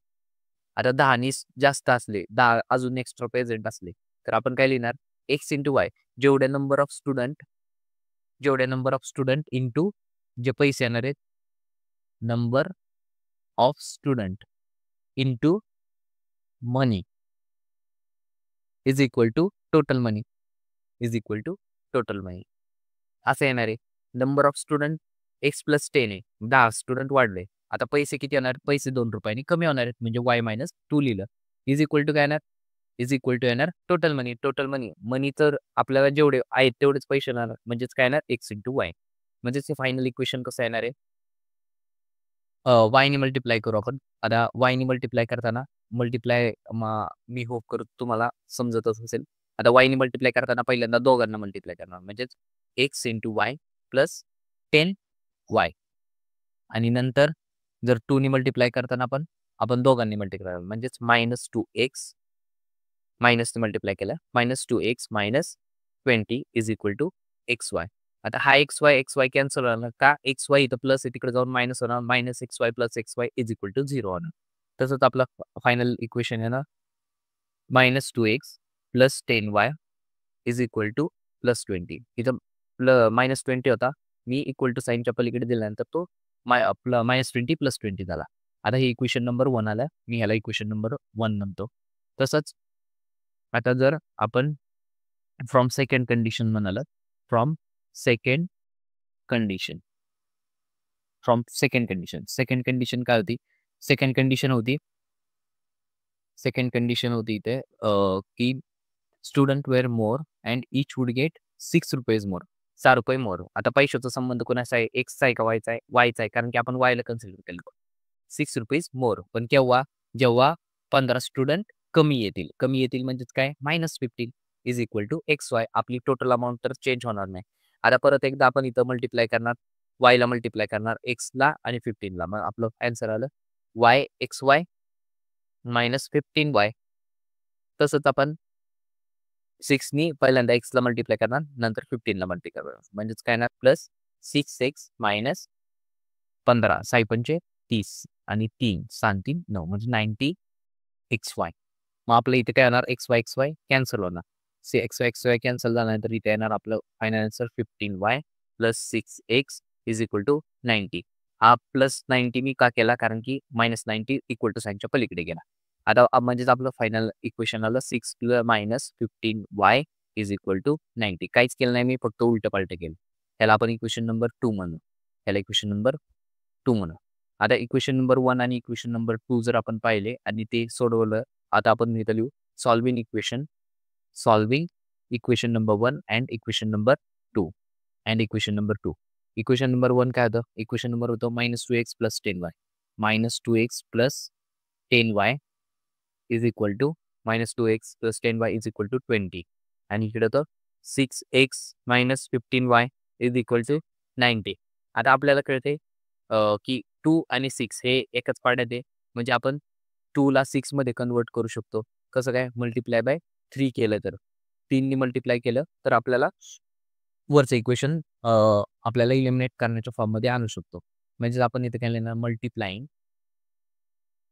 आता 10 ने जास्त असले, 10 अजून एक्स्ट्रा प्रेझेंट असले, तर आपण काय लिहिणार, एक्स इंटू वाय. जेवढे नंबर ऑफ स्टुडंट इंटू जे पैसे येणार आहेत, number of student into money is equal to total money असं येणार आहे. Number of student X plus 10 आहे, 10 स्टुडंट वाढले. आता पैसे किती येणार, पैसे 2 रुपयांनी कमी होणार आहेत, म्हणजे वाय मायनस 2 लिहिलं. इज इक्वल टू काय येणार, येणार टोटल मनी तर आपल्याला जेवढे आहेत तेवढेच पैसे येणार, म्हणजेच काय येणार, एक्स इंटू वाय. म्हणजेच हे फायनल इक्वेशन कसं येणार आहे, वायने मल्टिप्लाय करू आपण. आता वायने मल्टिप्लाय करताना मी होप करू तुम्हाला समजतच असेल. आता वायने मल्टिप्लाय करताना पहिल्यांदा दोघांना मल्टिप्लाय करणार, म्हणजेच x into Y plus 10 Y. आणि नंतर जर 2 ने मल्टिप्लाय करताना आपण दोघांनी मल्टिप्लाय, म्हणजेच मायनस 2x, मायनस मल्टिप्लाय केलं, -2x - 20 is equal to x y. आता हा एक्स वाय कॅन्सल होणार का एक्स वाय इथं प्लस आहे तिकडे जाऊन मायनस होणार minus x y plus x y is equal to 0 होणार. तसंच आपला फायनल इक्वेशन आहे ना -2x plus 10y is equal to plus 20. इथं -20 होता. मी इक्वल टू साइनच्या पलीकडे दिल्यानंतर तो आपला -20 प्लस 20 झाला. आता हे इक्वेशन नंबर 1 आलं. मी ह्याला इक्वेशन नंबर 1 म्हणतो. तसंच आता जर आपण फ्रॉम सेकंड कंडिशन म्हणाल, from second condition, second condition काय होती? सेकंड कंडिशन होती इथे की student were more and each would get ₹6 more. ₹6 more. आता पैशाचा संबंध कोणाचा आहे? एक्सचा आहे का वायचा आहे? वायचा आहे. कारण की आपण वायला कन्सिडर केलं. ₹6 मोर. पण केव्हा? जेव्हा 15 स्टुडंट कमी येतील. कमी येतील म्हणजेच काय? -15 इज इक्वल टू XY. आपली टोटल अमाउंट तर चेंज होणार नाही. आता परत एकदा आपण इथं मल्टिप्लाय करणार. वायला मल्टिप्लाय करणार एक्सला आणि 15ला. मग आपलं आन्सर आलं YXY -15Y. तसंच आपण 6नी पहिल्यांदा एक्सला मल्टिप्लाय करणार, नंतर 15ला मल्टिप्लाय करणार. म्हणजेच काय येणार प्लस 6x मायनस 15 साई पंचे 30 आणि 3 7 3 9 म्हणजे 90 XY. मग आपलं इथे काय येणार XY कॅन्सल होणार. XY कॅन्सल झाल्यानंतर इथे येणार आपलं final answer 15y plus 6x is equal to 90. हा प्लस 90 मी का केला? कारण की -90 इक्वल टू साइनच्या पलीकडे गेला. आता म्हणजेच आपलं फायनल इक्वेशन आलं 6 minus 15y is equal to 90. काहीच केलं नाही मी, फक्त उलटं-पालटं केलं. ह्याला आपण इक्वेशन नंबर 2 म्हणू. ह्याला इक्वेशन नंबर 2 म्हणू. आता इक्वेशन नंबर 1 आणि इक्वेशन नंबर 2 जर आपण पाहिले आणि ते सोडवलं, आता आपण इथं लिहू solving equation number 1 and equation number 2 and equation number 2. Equation number 1 काय होतं? इक्वेशन नंबर होतं -2x plus 10y. -2x plus 10y is equal to -2x plus 10y is equal to 20. आणि इकडे तर 6x minus 15y is equal to 90. आता आपल्याला कळते की 2 आणि 6 हे एकच पाड्यात आहे. म्हणजे आपण 2 ला 6 मध्ये कन्वर्ट करू शकतो. कसं काय? मल्टिप्लाय बाय 3 केलं तर. 3 नी मल्टिप्लाय केलं तर आपल्याला वरचं इक्वेशन आपल्याला इलिमिनेट करण्याच्या फॉर्ममध्ये आणू शकतो. म्हणजे आपण इथे काय लिहिणार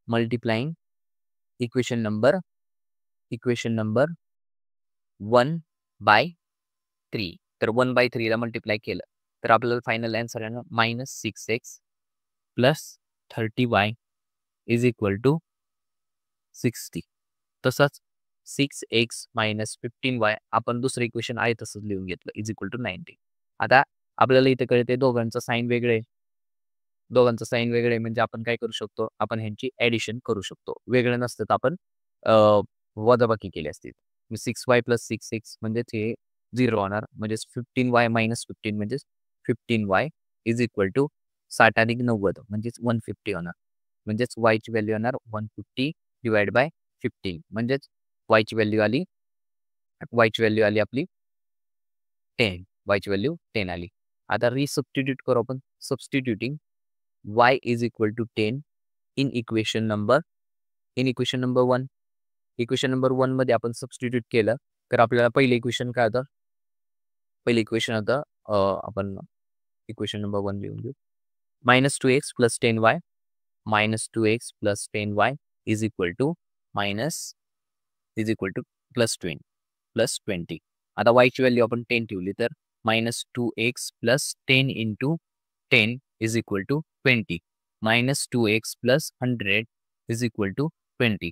मल्टिप्लाइंग इक्वेशन नंबर 1/3. तर 1/3 ला मल्टिप्लाय केलं तर आपल्याला फायनल आन्सर आहे ना -6x plus 30y is equal to 60. तसंच 6x मायनस 15y आपण दुसरं इक्वेशन आहे तसंच लिहून घेतलं इज इक्वल टू 90. आता आपल्याला इथे कळते दोघांचं साइन वेगळे म्हणजे आपण काय करू शकतो? आपण ह्यांची ॲडिशन करू शकतो. वेगळं नसतं तर आपण वजाबाकी केली असती. 6y प्लस 6x म्हणजे ते 0 होणार. म्हणजेच 15y मायनस 15 म्हणजेच 15y इज इक्वल टू 60 अधिक 90 म्हणजेच 150 होणार. म्हणजेच yची व्हॅल्यू येणार 150 डिवाइड बाय 15 म्हणजेच yची व्हॅल्यू आली आपली 10. yची व्हॅल्यू 10 आली. आता रिसबस्टिट्यूट करू आपण. Substituting y is equal to 10 in equation number 1. Equation number 1 मध्ये आपण सबस्टिट्यूट केलं तर आपल्याला पहिलं इक्वेशन काय होतं? पहिलं इक्वेशन होतं आपण इक्वेशन नंबर 1 लिहून घेऊ. -2x plus 10y -2x plus 10y is equal to plus 20. आता y ची व्हॅल्यू आपण 10 ठेवली तर -2x plus 10 into 10 is equal to 20. -2x plus 100 is equal to 20.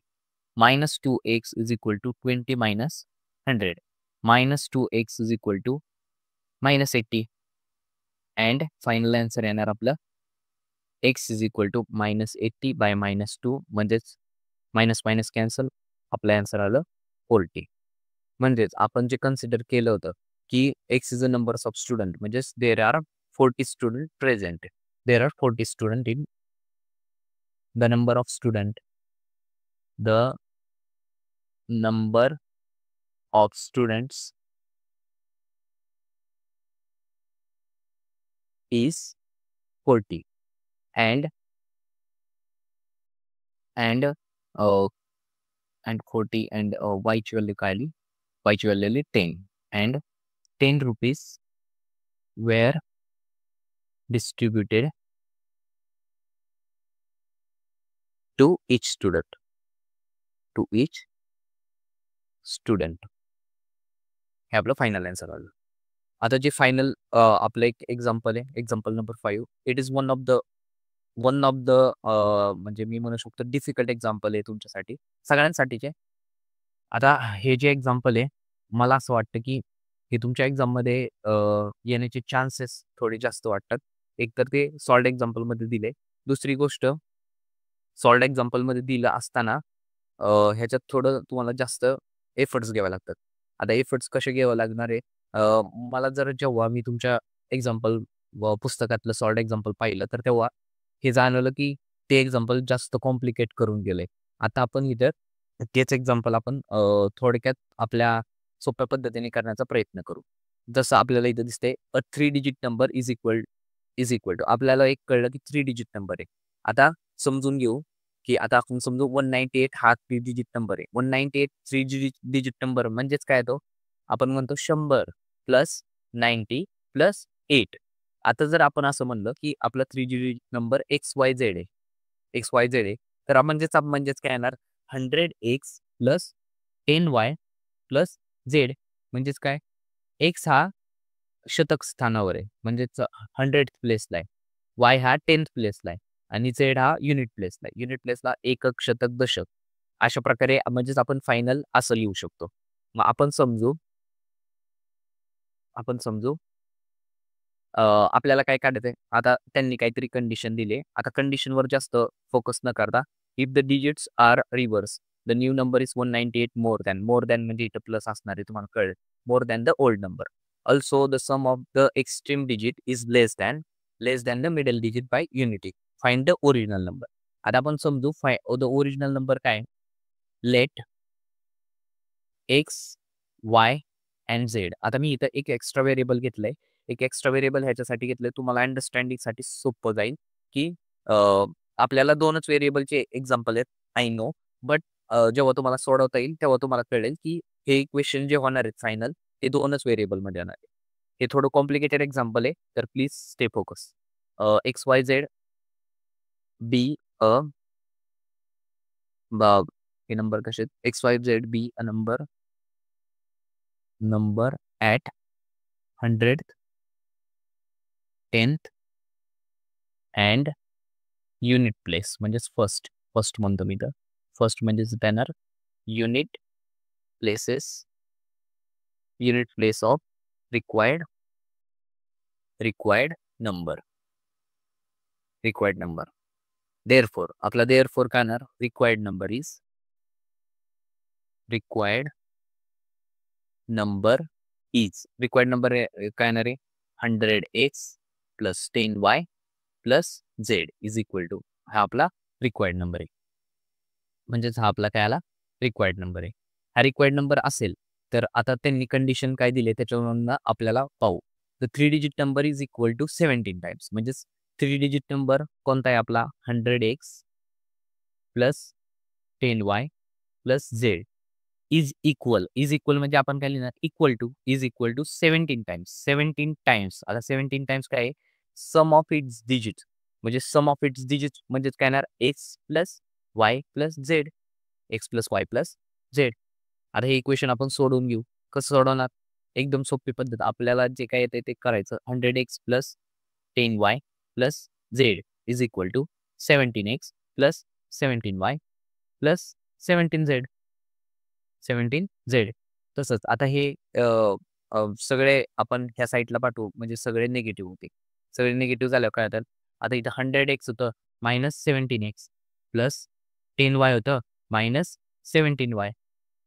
-2x is equal to 20 minus 100. -2x is equal to -80. And final answer येणार आपलं x is equal to -80 by -2 म्हणजेच minus minus cancel. आपलं answer आलं 40. म्हणजेच आपण जे consider केलं होतं की x is a number of student म्हणजेच there are 40 student present. There are 40 student in the number of student. The number of students is 40 and 40 and y ची व्हॅल्यू काय आली? y ची व्हॅल्यू आली 10 and 10 rupees were distributed to each student. To each student. हे आपलं final answer आलं. आता जे फायनल आपलं एक एक्झाम्पल आहे, example number 5. It is one of the म्हणजे मी म्हणू शकतो डिफिकल्ट एक्झाम्पल आहे तुमच्यासाठी, सगळ्यांसाठीचे. आता हे जे एक्झाम्पल आहे, मला असं वाटतं की हे तुमच्या एक्झाममध्ये येण्याचे चान्सेस थोडे जास्त वाटतात. एक तर ते सॉल्ड एक्झाम्पलमध्ये दिले. दुसरी गोष्ट, सॉल्ड एक्झाम्पलमध्ये दिलं असताना ह्याच्यात थोडं तुम्हाला जास्त एफर्ट्स घ्यावे लागतात. आता एफर्ट्स कसे घ्यावे लागणार आहे? मला जर जेव्हा मी तुमच्या एक्झाम्पल पुस्तकातलं सॉल्ड एक्झाम्पल पाहिलं, तर तेव्हा हे जाणवलं की ते एक्झाम्पल जास्त कॉम्प्लिकेट करून गेलंय. आता आपण इथं तेच एक्झाम्पल आपण थोडक्यात आपल्या सोप्या पद्धतीने करण्याचा प्रयत्न करू. जसं आपल्याला इथं दिसतंय, a 3 digit number is equal to आपल्याला एक कळलं की 3 डिजिट नंबर आहे. आता समजून घेऊ की आता आपण समजू 198 हा 3 डिजिट नंबर आहे. 198 3 डिजिट नंबर म्हणजेच काय तो? आपण म्हणतो 100 प्लस 90 प्लस 8. आता जर आपण असं म्हणलं की आपला 3 डिजिट नंबर XYZ आहे. XYZ आहे. तर म्हणजेच काय येणार? 100x plus 10y plus Z म्हणजेच काय? X हा शतक स्थानावर आहे. म्हणजेच 100th प्लेसला आहे. Y हा 10th प्लेसला आहे. आणि Z हा युनिट प्लेसला आहे. युनिट प्लेसला एकक, शतक, दशक अशा प्रकारे म्हणजेच आपण फायनल असं लिहू शकतो. मग आपण समजू आपल्याला काय काढायचंय? आता त्यांनी काहीतरी कंडिशन दिली. आता कंडिशनवर जास्त फोकस न करता, if the digits are reverse, the new number is 198 more than म्हणजे इथं प्लस असणार आहे तुम्हाला कळेल. More than the old number. Also the sum of the extreme digit is less than the middle digit by unity. Find the original number. आता आपण समजू the original number काय? Let x, y and z. आता मी इथं एक extra variable घेतलंय. एक एक्स्ट्रा व्हेरिएबल ह्याच्यासाठी घेतलंय तुम्हाला अंडरस्टँडिंगसाठी सोपं जाईल, की आपल्याला 2च व्हेरिएबलचे एक्झाम्पल आहेत. I know. बट जेव्हा तुम्हाला सोडवता येईल, तेव्हा तुम्हाला कळेल, की हे इक्वेशन जे होणार आहेत फायनल, ते 2च व्हेरिएबलमध्ये येणार आहे. हे थोडं कॉम्प्लिकेटेड एक्झाम्पल आहे, तर please stay focus. XYZ be a हे नंबर कसे आहेत? XYZ be a number at 100th, 10th and unit place म्हणजेच फर्स्ट म्हणतो मी तर. फर्स्ट म्हणजेच येणार unit place of required number. Therefore आपला देअरफॉर काय येणार? रिक्वायर्ड नंबर काय येणार आहे? 100x plus 10y plus Z is equal to हा आपला रिक्वायर्ड नंबर आहे. म्हणजेच हा आपला काय आला? रिक्वायर्ड नंबर आहे. हा रिक्वायर्ड नंबर असेल, तर आता त्यांनी कंडिशन काय दिली त्याच्यावरून आपल्याला पाहू. The 3 digit number is equal to 17 times. म्हणजेच 3 डिजिट नंबर कोणता आहे आपला? 100x plus 10y plus Z is equal म्हणजे आपण काय लिहिणार? Equal to 17 times. 17 टाइम्स. आता 17 टाइम्स काय आहे? Sum of its digit. म्हणजे सम ऑफ इट्स डिजिट म्हणजेच काय येणार? X plus y plus z. X plus y plus z. आता हे इक्वेशन आपण सोडवून घेऊ. कसं सोडवणार? एकदम सोपी पद्धत. आपल्याला जे काय येते ते करायचं. 100x plus 10y plus Z is equal to 17x plus 17y plus 17z. तसंच आता हे सगळे आपण ह्या साईडला पाठवू म्हणजे सगळे निगेटिव्ह होते. सगळे निगेटिव्ह झाल्यावर काय होतात? आता इथं 100x होतं मायनस 17x प्लस 10y होतं मायनस 17y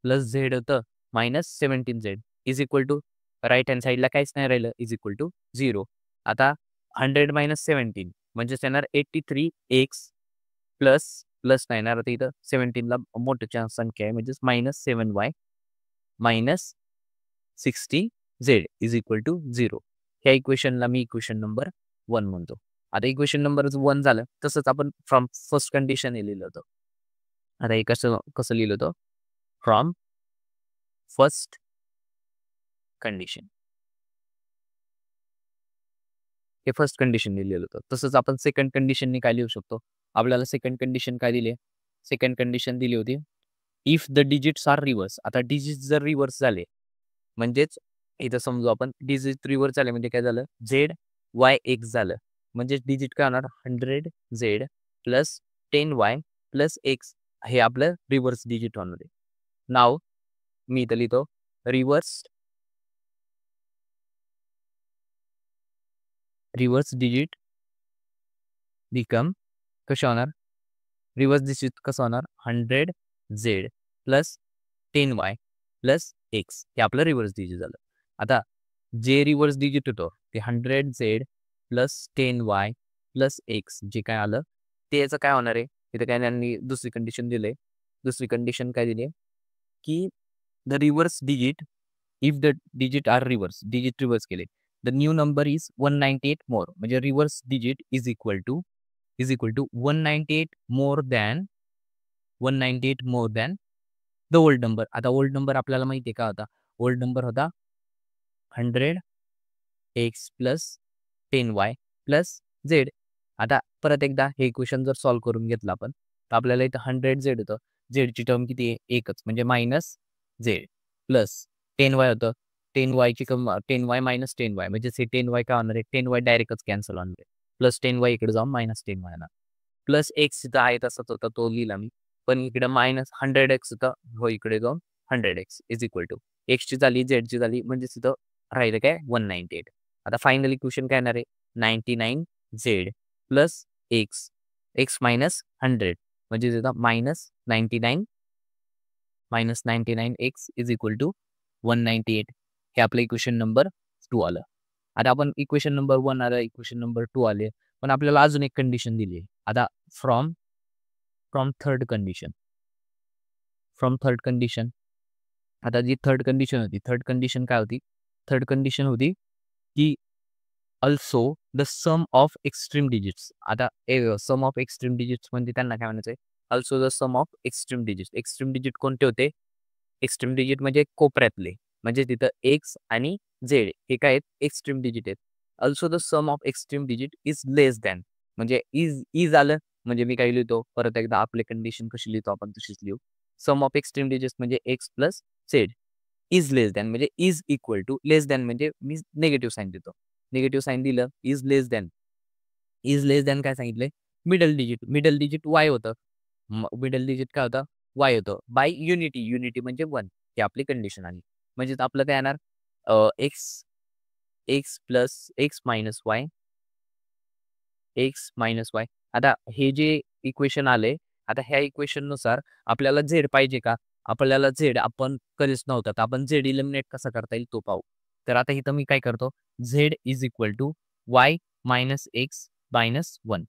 प्लस झेड होतं minus 17z is equal to right hand साईडला काहीच नाही राहिलं इज इक्वल टू 0. आता 100 मायनस 17 म्हणजेच येणार 83x प्लस नाही येणार. आता इथं 17ला मोठं संख्या आहे म्हणजेच minus 7y minus 60z is equal to 0. ह्या इक्वेशनला मी इक्वेशन नंबर 1 म्हणतो. आता इक्वेशन नंबर 1 झालं. तसंच आपण फ्रॉम फर्स्ट कंडिशन हे लिहिलं होतं. आता हे कसं लिहिलं होतं? From first condition. हे फर्स्ट कंडिशनने लिहिलं होतं. तसंच आपण सेकंड कंडिशनने काय लिहू शकतो? आपल्याला सेकंड कंडिशन काय दिली आहे? सेकंड कंडिशन दिली होती, if the digits are reverse. आता डिजिट्स जर रिव्हर्स झाले, म्हणजेच इथं समजू आपण डिजिट रिव्हर्स झाले म्हणजे काय झालं? झेड, वाय, एक्स झालं. म्हणजेच डिजिट काय होणार? 100Z plus 10Y plus x हे आपलं रिव्हर्स डिजिट होणार आहे. नाव मी इथं लिहितो रिव्हर्स डिजिट बिकम कशा होणार? रिव्हर्स डिजिट कसं होणार? 100Z plus 10Y plus x हे आपलं रिव्हर्स डिजिट झालं. आता जे रिव्हर्स डिजिट होतं ते 100Z plus 10Y plus x जे काय आलं ते याचं काय होणार आहे? इथं काय त्यांनी दुसरी कंडिशन दिली. दुसरी कंडिशन काय दिली की the reverse digit if the digit are reverse, digit reverse केले, the new number is 198 more. म्हणजे reverse digit is equal to 198 more than the old number. आता ओल्ड नंबर आपल्याला माहिती आहे का होता? ओल्ड नंबर होता 100x plus 10y plus z. आता परत एकदा हे इक्वेशन जर सॉल्व्ह करून घेतलं आपण तर आपल्याला इथं 100Z होतं. झेडची टर्म किती आहे? एकच म्हणजे मायनस झेड प्लस 10y होतं. 10y मायनस 10y म्हणजे 10y काय होणार आहे? 10y डायरेक्टच कॅन्सल होणार आहे. प्लस 10y इकडे जाऊन मायनस 10y येणार. प्लस एक्स इथं आहे तसाच होता तो लिहिला मी. पण इकडे मायनस 100x होता हो इकडे जाऊन 100x इज इक्वल टू एक्सची झाली झेडची झाली म्हणजे तिथं राहिलं काय? 198. आता फायनल इक्वेशन काय येणार आहे? 99Z plus x x minus 100 म्हणजे तिथं minus 99x is equal to 198. हे आपलं इक्वेशन नंबर 2 आलं. आता आपण इक्वेशन नंबर 1 आलं, इक्वेशन नंबर 2 आले, पण आपल्याला अजून एक कंडिशन दिली आहे. आता फ्रॉम थर्ड कंडिशन आता जी थर्ड कंडिशन होती, थर्ड कंडिशन काय होती? थर्ड कंडिशन होती की also the sum of extreme digits. आता सम ऑफ एक्स्ट्रीम डिजिट्स म्हणजे त्यांना काय म्हणायचं आहे? Also the sum of extreme digits. Extreme digit कोणते होते? एक्स्ट्रीम डिजिट म्हणजे कोपऱ्यातले, म्हणजे तिथं एक्स आणि झेड हे काय आहेत? एक्स्ट्रीम डिजिट आहेत. Also the sum of extreme digit is less than, म्हणजे इज आलं म्हणजे मी काय लिहितो? परत एकदा आपली कंडिशन कशी लिहितो आपण तशीच लिहू. सम ऑफ एक्स्ट्रीम डिजिट्स म्हणजे X plus Z is less than म्हणजे is equal to, less than म्हणजे मी निगेटिव्ह साईन देतो. निगेटिव्ह साईन दिलं इज लेस दॅन काय सांगितलंय? मिडल डिजिट वाय होतं. मिडल डिजिट काय होतं? वाय होतं. बाय युनिटी म्हणजे 1 ही आपली कंडिशन आली. म्हणजे आपलं काय येणार? X plus x minus Y. आता हे जे इक्वेशन आले, आता ह्या इक्वेशननुसार आपल्याला झेड पाहिजे का? आपल्याला झेड आपण कधीच नव्हता, तर आपण झेड इलिमिनेट कसा करता येईल तो पाहू. तर आता इथं मी काय करतो? Z is equal to y minus x minus 1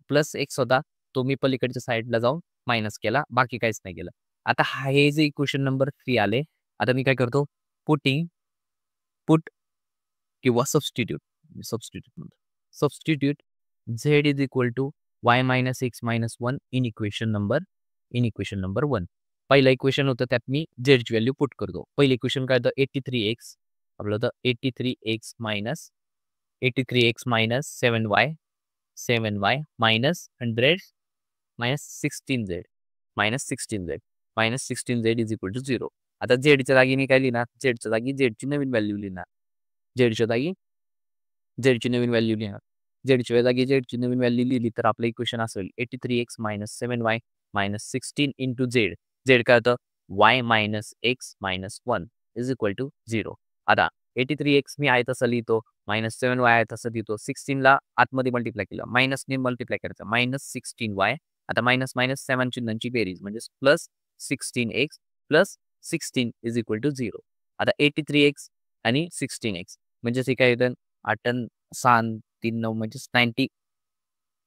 plus x होता तो मी पलीकडच्या साईडला जाऊन मायनस केला, बाकी काहीच नाही केलं. आता हे जे इक्वेशन नंबर 3 आले, आता मी काय करतो? पुट किंवा substitute z is equal to y minus x minus 1 in equation number 1. पहिलं इक्वेशन होतं त्यात मी झेडची व्हॅल्यू पुट करतो. पहिलं इक्वेशन काय होतं? 83x आपलं होतं 83x minus 7y minus 100 minus 16z is equal to 0. आता झेडच्या जागी मी काय लिहिणार? झेडच्या जागी झेडची नवीन व्हॅल्यू लिहिणार. झेडची जागी झेडची नवीन व्हॅल्यू लिहिली तर आपलं इक्वेशन असेल 83x minus 7y minus 16 into z. Z काय होतं? y minus x minus 1 is equal to 0. आता 83x मी आहे तसं लिहितो, मायनस 7y आहे तसं लिहितो. 16ला आतमध्ये मल्टिप्लाय केलं, मायनसने मल्टिप्लाय करायचं, मायनस 16y. आता मायनस मायनस 7 चिन्हांची बेरीज म्हणजे plus 16x plus 16 is equal to 0. आता 83x आणि 16x म्हणजे हे काय येतं? 8 आणि 6 3 9 म्हणजे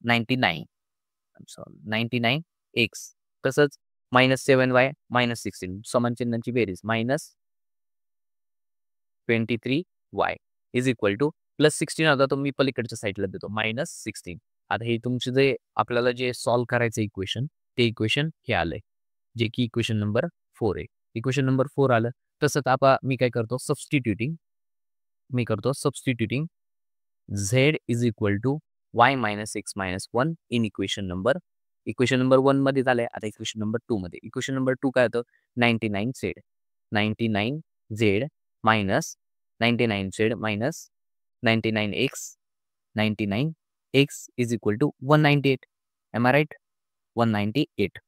99x. तसंच मायनस 7y मायनस 16 समान चिन्हांची बेरीज minus 23y is equal to plus 16 होता तो मी पलीकडच्या साईडला देतो मायनस 16. आता हे तुमचे जे आपल्याला जे सॉल्व्ह करायचं इक्वेशन ते इक्वेशन हे आलंय जे की इक्वेशन नंबर 4 आहे. इक्वेशन नंबर 4 आलं. तसंच आता मी काय करतो? Substituting z is equal to y minus x minus 1 in equation number 1 मध्ये झालंय. आता इक्वेशन नंबर 2 मध्ये. इक्वेशन नंबर 2 काय होतं? 99z 99z minus 99z minus 99x 99x is equal to 198. Am I right? 198.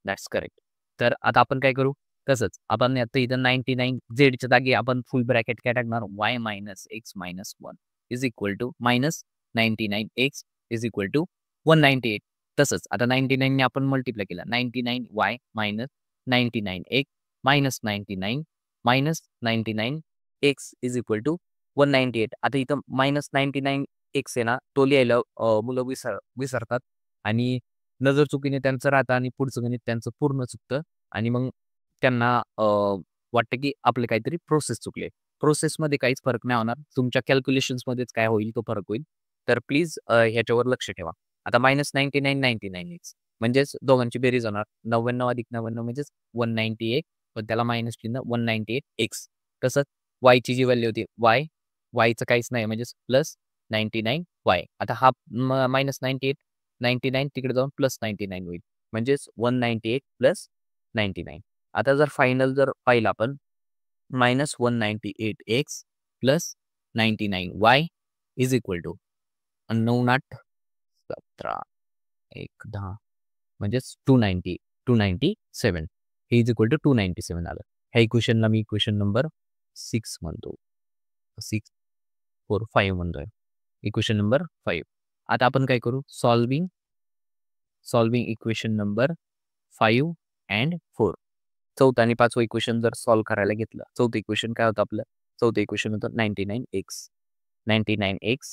That's correct. तर आता आपण काय करू? तसंच आपण आता इथं 99 च्या जागी आपण फुल ब्रॅकेट काय टाकणार? y minus x minus 1 is equal to minus 99x is equal to 198. तसंच आता 99 ने आपण मल्टिप्लाय केला. 99y minus 99x minus 99 minus 99x is equal to 198. आता इथं मायनस 99x आहे ना, तो लिहायला मुलं विसरतात आणि नजर चुकीने त्यांचं राहतं आणि पुढचं गणित त्यांचं पूर्ण चुकतं आणि मग त्यांना वाटतं की आपले काहीतरी प्रोसेस चुकले. प्रोसेसमध्ये काहीच फरक नाही होणार. तुमच्या कॅल्क्युलेशन्समध्येच काय होईल तो फरक होईल. तर प्लीज ह्याच्यावर लक्ष ठेवा. आता मायनस 99 99x म्हणजेच दोघांची बेरीज होणार. 99 अधिक 99 म्हणजेच 198 पण त्याला मायनस चिन्ह 198x. तसंच वायची जी व्हॅल्यू होती वायचं काहीच नाही म्हणजेच प्लस 99y. आता हा मायनस 98 99 तिकडे जाऊन प्लस 99 होईल. म्हणजेच 198 प्लस 99. आता जर फायनल जर पाहिलं आपण minus 198x plus 99y is equal to 9 8 17 1 10 म्हणजेच 297 हे इज इक्वल टू 297 आलं. ह्या इक्वेशनला मी इक्वेशन नंबर 6 म्हणतो. 6 4 5 म्हणतोय. Equation number 5. आता आपण काय करू? Solving equation number 5 and 4. चौथं आणि पाचवं इक्वेशन जर सॉल्व्ह करायला घेतलं. चौथं इक्वेशन काय होतं आपलं? चौथं इक्वेशन होतं 99x 99x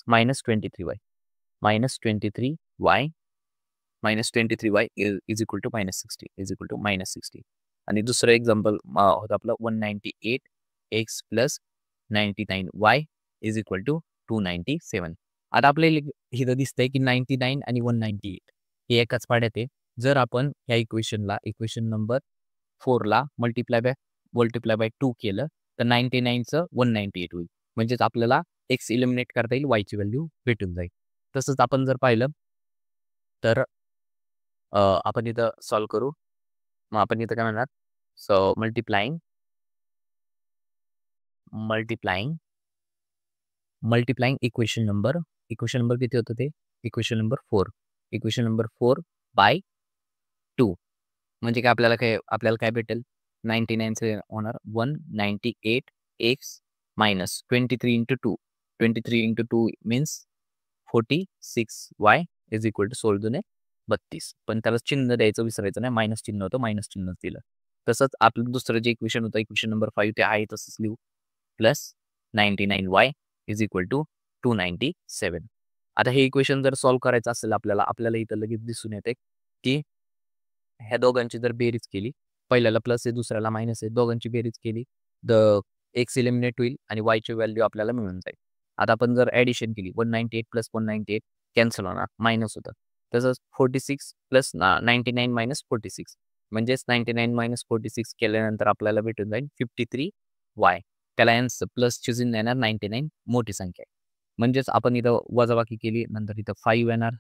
minus 23y minus 23y minus 23y is equal to minus 60 is equal to minus 60. आणि दुसरं एक्झाम्पल होतं आपलं 198x plus 99y is equal to 297. आता आपल्याला इथं दिसतंय की 99 आणि 198 हे एकाच पाड्यात आहे. जर आपण ह्या इक्वेशन नंबर 4ला मल्टिप्लाय बाय 2 केलं तर 99चं 198 होईल. म्हणजेच आपल्याला एक्स इलिमिनेट करता येईल, वायची व्हॅल्यू भेटून जाईल. तसंच आपण जर पाहिलं तर आपण इथं सॉल्व्ह करू. मग आपण इथं काय म्हणणार? सो मल्टिप्लाइंग इक्वेशन नंबर किती होतं ते? इक्वेशन नंबर 4 बाय 2 म्हणजे काय आपल्याला काय भेटेल? 99चे होणार 198x minus 23 into 2 23 into 2 means 46y is equal to 16 दुने 32. पण त्याला चिन्ह द्यायचं विसरायचं नाही. मायनस चिन्ह होतं, मायनस चिन्ह दिलं. तसंच आपलं दुसरं जे इक्वेशन होतं इक्वेशन नंबर 5 ते आहे तसंच लिहू. Plus 99y is equal to 297. आता हे इक्वेशन जर सॉल्व्ह करायचं असेल आपल्याला इथं लगेच दिसून येते की ह्या दोघांची जर बेरीज केली, पहिल्याला प्लस आहे दुसऱ्याला मायनस आहे, दोघांची बेरीज केली तर एक्स इलिमिनेट होईल आणि वायची व्हॅल्यू आपल्याला मिळून जाईल. आता आपण जर ॲडिशन केली 198 प्लस 198 कॅन्सल होणार, मायनस होतं. तसंच 46 प्लस 99 मायनस 46 म्हणजेच 99 मायनस 46 केल्यानंतर आपल्याला भेटून जाईल 53y. त्याला आन्सर प्लस चिन्ह येणार 99 मोठी संख्या आहे. म्हणजेच आपण इथं वजाबाकी केली नंतर इथं 5 येणार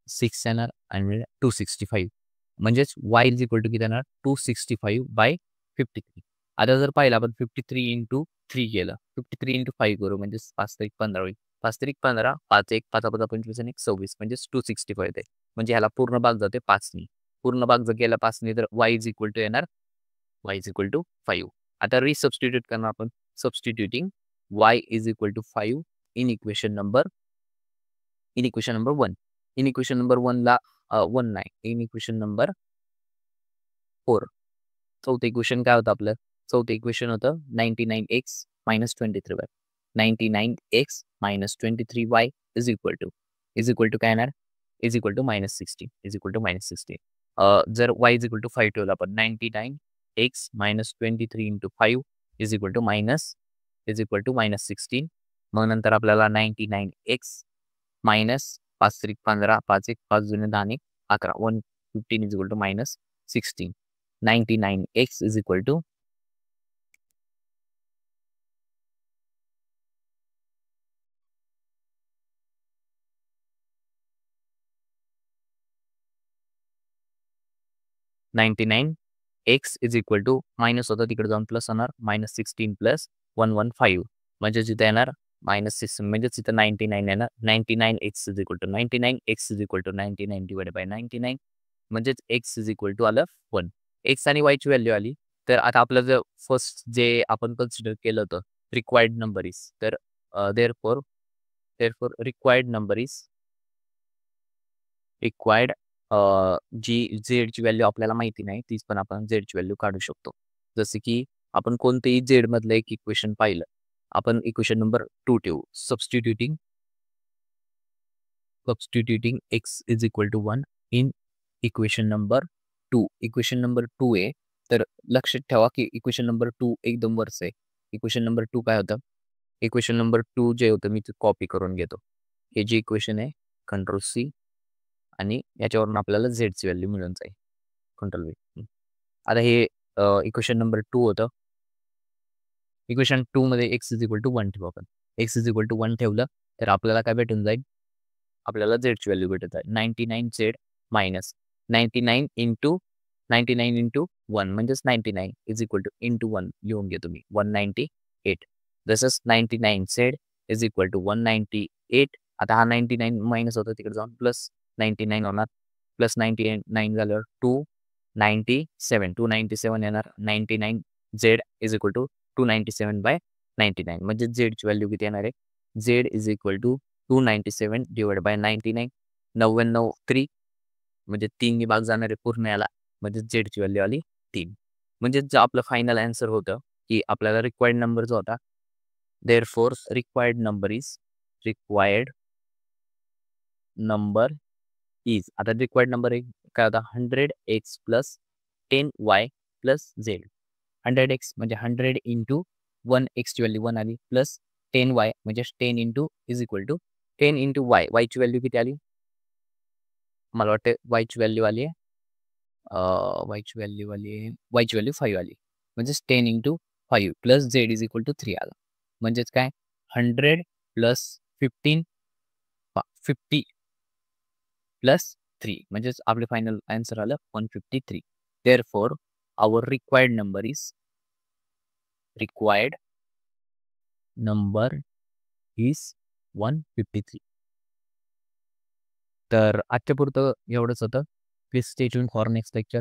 6 येणार आणि 265 म्हणजेच y इज इक्वल टू किती येणार? 265/53. आता जर पाहिलं आपण 53 इंटू 3 केलं 53 इंटू 5 करू म्हणजेच 5 तारीख 15 होईल. 5 तारीख 15 5 1 5 5 25 आणि 26 म्हणजेच 265 येते. म्हणजे ह्याला पूर्ण भाग जाते 5 पूर्ण भाग जर गेला 5 तर y इज इक्वल टू येणार y इज इक्वल टू 5. आता रिसबस्टिट्यूट करणार आपण. Substituting y is equal to 5 in equation number 1. In equation number 1ला 1 नाही. In equation number 4. चौथं इक्वेशन काय होतं आपलं? चौथं इक्वेशन होतं 99x minus 23y. 99x minus 23y is equal to काय येणार? Is equal to minus 16. जर y इज इक्वल टू 5 ठेवलं आपण 99x minus 23 into 5 is equal to minus 16. मग नंतर आपल्याला 99x मायनस 5 3 15 5 1 5 जुने 10 आणि 11 115 is equal to minus 16. 99x is equal to 99 x is equal to minus होतं तिकडे जाऊन प्लस होणार -16 प्लस 115 म्हणजे जिथे येणार -6 म्हणजे तिथं 99 येणार 99 x is equal to 99 x is equal to 99 divide by 99 म्हणजेच x इज इक्वल टू आलं 1. x आणि y ची व्हॅल्यू आली तर आता आपलं जर फर्स्ट जे आपण कन्सिडर केलं होतं रिक्वायर्ड नंबर इज तर therefore required number is required जी झेडची व्हॅल्यू आपल्याला माहिती नाही तीच पण आपण झेडची व्हॅल्यू काढू शकतो. जसे की आपण कोणतेही झेड मधलं एक इक्वेशन पाहिलं आपण इक्वेशन नंबर 2 ठेवू substituting x is equal to 1 in equation number 2. Equation number 2 आहे तर लक्षात ठेवा की इक्वेशन नंबर 2 एकदम वरच आहे. इक्वेशन नंबर 2 काय होतं इक्वेशन नंबर 2 जे होतं मी ते कॉपी करून घेतो. हे जे इक्वेशन आहे कंट्रोल C आणि याच्यावरून आपल्याला झेडची व्हॅल्यू मिळून जाईल कंट्रोल V. आता हे इक्वेशन नंबर 2 होतं. इक्वेशन 2 मध्ये x इज इक्वल टू 1 ठेवू आपण. x इज इक्वल टू 1 ठेवलं तर आपल्याला काय भेटून जाईल आपल्याला झेडची व्हॅल्यू भेटत आहे 99z मायनस 99 इंटू 1 म्हणजेच 99 इज इक्वल टू इंटू 1 लिहून घेतो मी 198. जसंच 99z इज इक्वल टू 198. आता हा 99 मायनस होतं तिकडे जाऊन प्लस 99 होणार प्लस 99 झाल्यावर 297 येणार 99z is equal to 297 bye 99 म्हणजे झेडची व्हॅल्यू किती येणार आहे z is equal to 297 divide by 99 99 3 म्हणजे 3 भाग जाणार आहे पूर्ण याला म्हणजे झेडची व्हॅल्यू आली 3 म्हणजे जे आपलं फायनल आन्सर होतं की आपल्याला रिक्वायर्ड नंबर जो होता therefore रिक्वायर्ड नंबर इज आता रिक्वायर्ड नंबर काय होता 100x plus 10y plus z 100x म्हणजे 100 इंटू 1x ची व्हॅल्यू 1 आली प्लस 10y म्हणजे 10 into is equal to 10 into y ची व्हॅल्यू किती आली मला वाटतं y ची व्हॅल्यू आली आहे y ची व्हॅल्यू 5 आली म्हणजेच 10 into 5 plus z is equal to 3 आला म्हणजेच काय 100 प्लस 50 प्लस 3 म्हणजेच आपले फायनल आन्सर आलं 153. therefore our required number is 153. तर आजच्या पुरतं एवढंच होतं. Please stay tune for next lecture.